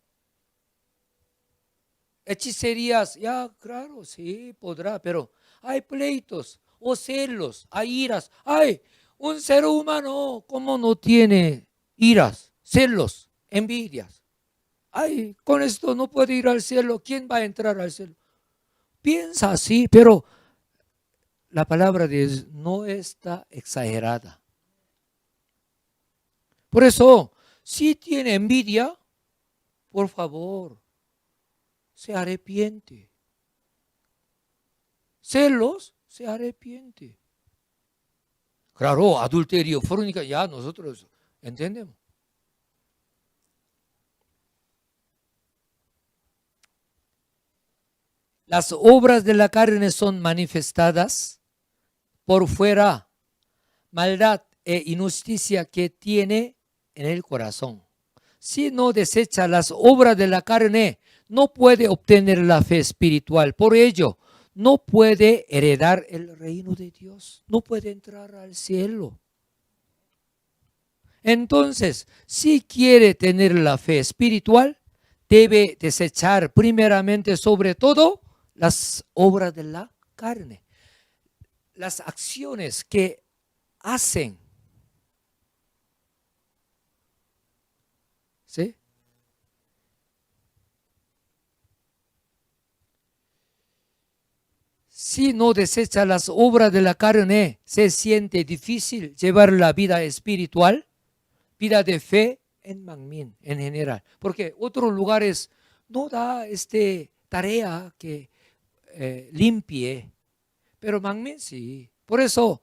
Speaker 1: hechicerías, ya, claro, sí, podrá, pero hay pleitos o celos, hay iras. Ay, un ser humano, ¿cómo no tiene iras, celos, envidias? Ay, con esto no puede ir al cielo. ¿Quién va a entrar al cielo? Piensa así, pero la palabra de Dios no está exagerada. Por eso, si tiene envidia, por favor, se arrepiente. Celos, se arrepiente. Claro, adulterio, fornicación, ya nosotros entendemos. Las obras de la carne son manifestadas por fuera, maldad e injusticia que tiene en el corazón. Si no desecha las obras de la carne, no puede obtener la fe espiritual. Por ello, no puede heredar el reino de Dios. No puede entrar al cielo. Entonces, si quiere tener la fe espiritual, debe desechar primeramente sobre todo las obras de la carne. Las acciones que hacen. ¿Sí? Si no desecha las obras de la carne, se siente difícil llevar la vida espiritual, vida de fe en Manmin en general. Porque otros lugares no da tarea que limpie, pero Manmin sí. Por eso,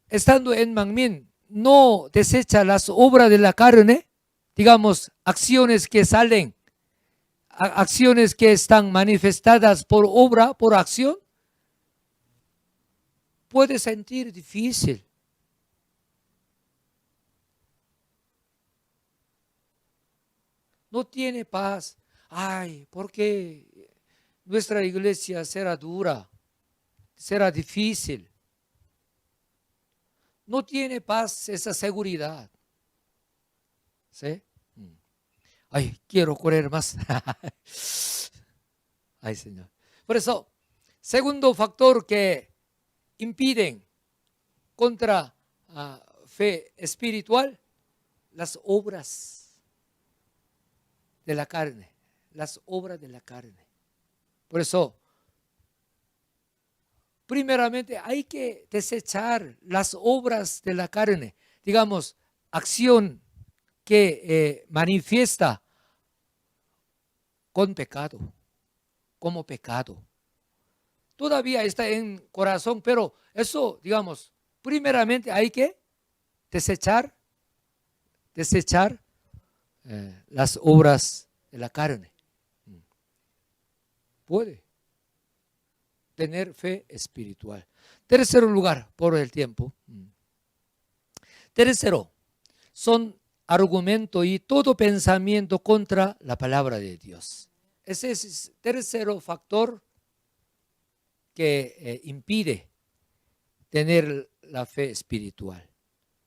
Speaker 1: estando en Manmin, no desecha las obras de la carne, digamos, acciones que salen, acciones que están manifestadas por obra, por acción, puede sentir difícil. No tiene paz. Ay, porque nuestra iglesia será dura, será difícil. No tiene paz esa seguridad. ¿Sí? Ay, quiero correr más. Ay, Señor. Por eso, segundo factor que impiden contra fe espiritual, las obras de la carne. Las obras de la carne. Por eso, primeramente hay que desechar las obras de la carne. Digamos, acción que manifiesta con pecado, como pecado. Todavía está en corazón, pero eso, digamos, primeramente hay que desechar las obras de la carne. Puede tener fe espiritual. Tercer lugar, por el tiempo. Tercero, son argumento y todo pensamiento contra la palabra de Dios. Ese es el tercer factor que impide tener la fe espiritual.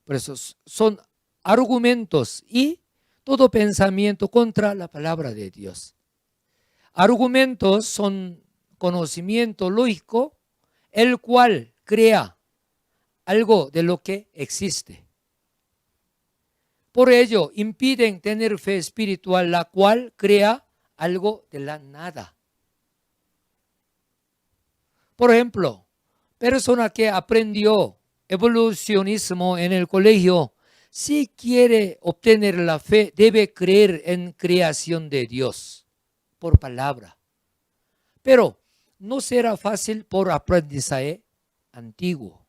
Speaker 1: Por eso son argumentos y todo pensamiento contra la palabra de Dios. Argumentos son conocimiento lógico, el cual crea algo de lo que existe. Por ello, impiden tener fe espiritual, la cual crea algo de la nada. Por ejemplo, persona que aprendió evolucionismo en el colegio, si quiere obtener la fe, debe creer en creación de Dios por palabra. Pero no será fácil por aprendizaje antiguo.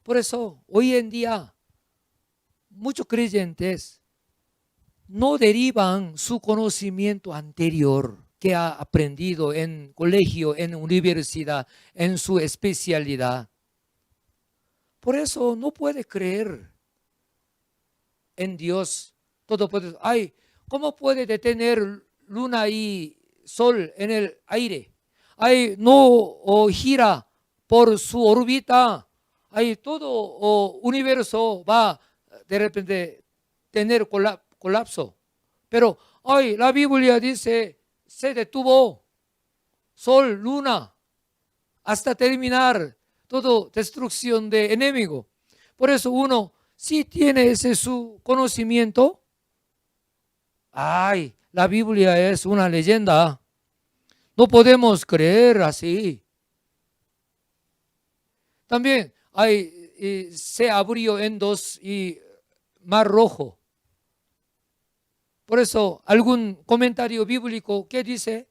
Speaker 1: Por eso, hoy en día, muchos creyentes no derivan su conocimiento anterior que ha aprendido en colegio, en universidad, en su especialidad. Por eso no puede creer en Dios Todopoderoso. Ay, ¿cómo puede detener luna y sol en el aire? Ay, no gira por su órbita. Ay, todo universo va de repente tener colapso. Pero, ay, la Biblia dice, se detuvo sol, luna, hasta terminar toda destrucción de enemigo. Por eso uno, si tiene ese su conocimiento, ay, la Biblia es una leyenda. No podemos creer así. También se abrió en dos y Mar Rojo. Por eso, algún comentario bíblico que dice,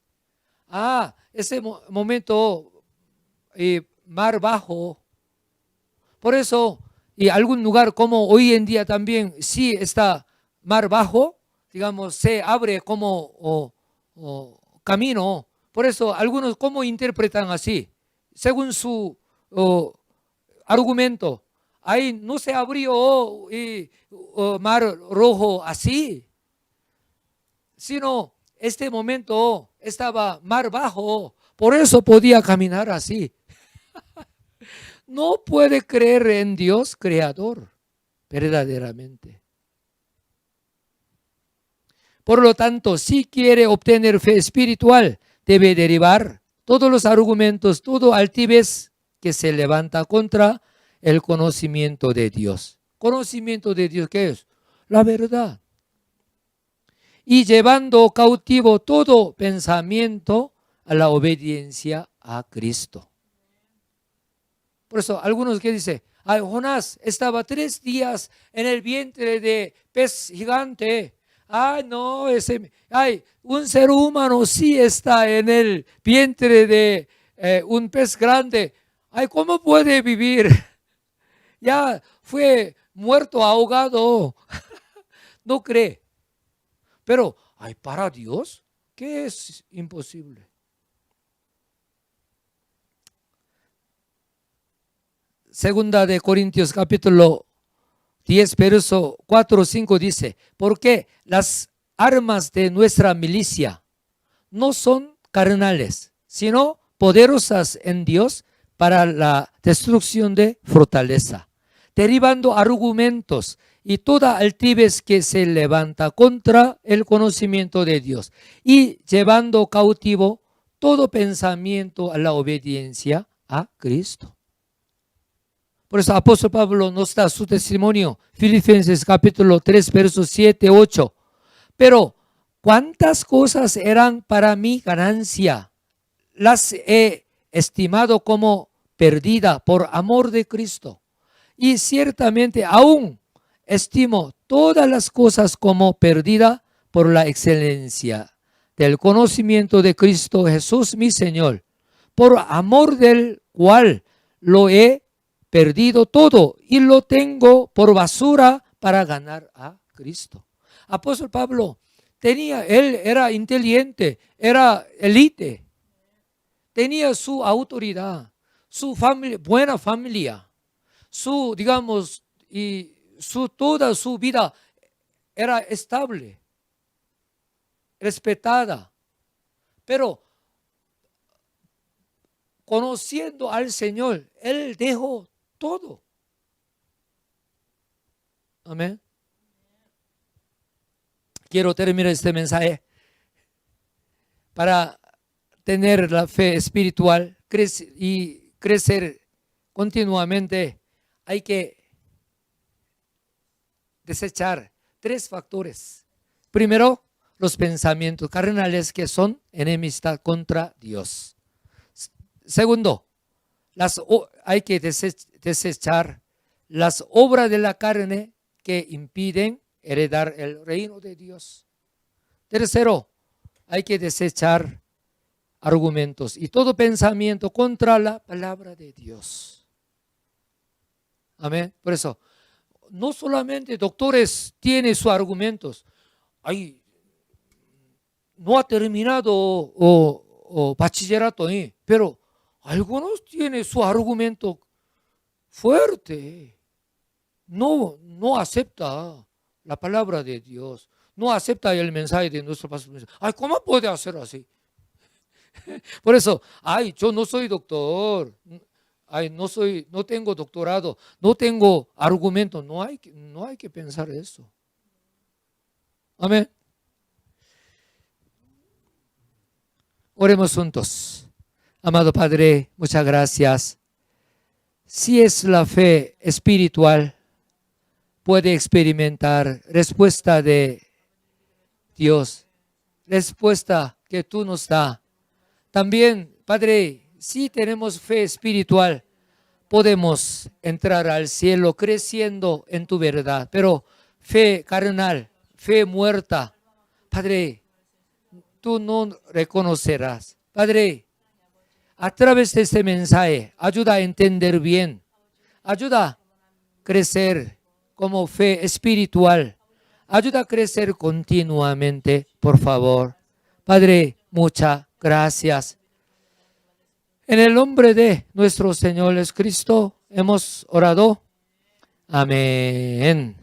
Speaker 1: ese momento, mar bajo. Por eso, y algún lugar como hoy en día también, sí está mar bajo, digamos, se abre como camino. Por eso, algunos, ¿cómo interpretan así? Según su argumento, ahí no se abrió mar rojo así, sino este momento estaba mar bajo, por eso podía caminar así. No puede creer en Dios creador, verdaderamente. Por lo tanto, si quiere obtener fe espiritual, debe derivar todos los argumentos, todo altivez que se levanta contra el conocimiento de Dios. ¿Conocimiento de Dios qué es? La verdad. Y llevando cautivo todo pensamiento a la obediencia a Cristo. Por eso, algunos que dicen, Jonás estaba 3 días en el vientre de pez gigante. No, un ser humano sí está en el vientre de un pez grande. ¿Cómo puede vivir? Ya fue muerto, ahogado. No cree. Pero, para Dios, ¿qué es imposible? Segunda de Corintios capítulo 10, verso 4 o 5 dice, porque las armas de nuestra milicia no son carnales, sino poderosas en Dios para la destrucción de fortaleza, derribando argumentos y toda altivez que se levanta contra el conocimiento de Dios y llevando cautivo todo pensamiento a la obediencia a Cristo. Por eso apóstol Pablo nos da su testimonio, Filipenses capítulo 3, versos 7, 8. Pero, ¿cuántas cosas eran para mi ganancia? Las he estimado como perdida por amor de Cristo. Y ciertamente aún estimo todas las cosas como perdida por la excelencia del conocimiento de Cristo Jesús mi Señor, por amor del cual lo he perdido todo y lo tengo por basura para ganar a Cristo. Apóstol Pablo él era inteligente, era élite, tenía su autoridad, su familia, buena familia, su, digamos, y toda su vida era estable, respetada, pero conociendo al Señor, él dejó todo. Amén. Quiero terminar este mensaje para tener la fe espiritual y crecer continuamente. Hay que desechar 3 factores. Primero, los pensamientos carnales que son enemistad contra Dios. Segundo, hay que desechar las obras de la carne que impiden heredar el reino de Dios. Tercero, hay que desechar argumentos y todo pensamiento contra la palabra de Dios. Amén. Por eso, no solamente doctores tienen sus argumentos. Ay, no ha terminado o bachillerato, pero algunos tienen su argumento fuerte. No acepta la palabra de Dios. No acepta el mensaje de nuestro pastor. Ay, ¿cómo puede hacer así? Por eso, ay, yo no soy doctor. Ay, no tengo doctorado, no tengo argumento. No hay que pensar eso. Amén. Oremos juntos. Amado Padre, muchas gracias. Si es la fe espiritual, puede experimentar respuesta de Dios, respuesta que tú nos das. También, Padre, si tenemos fe espiritual, podemos entrar al cielo creciendo en tu verdad. Pero fe carnal, fe muerta, Padre, tú no reconocerás. Padre, a través de este mensaje, ayuda a entender bien, ayuda a crecer como fe espiritual, ayuda a crecer continuamente, por favor. Padre, muchas gracias. En el nombre de nuestro Señor Jesucristo hemos orado. Amén.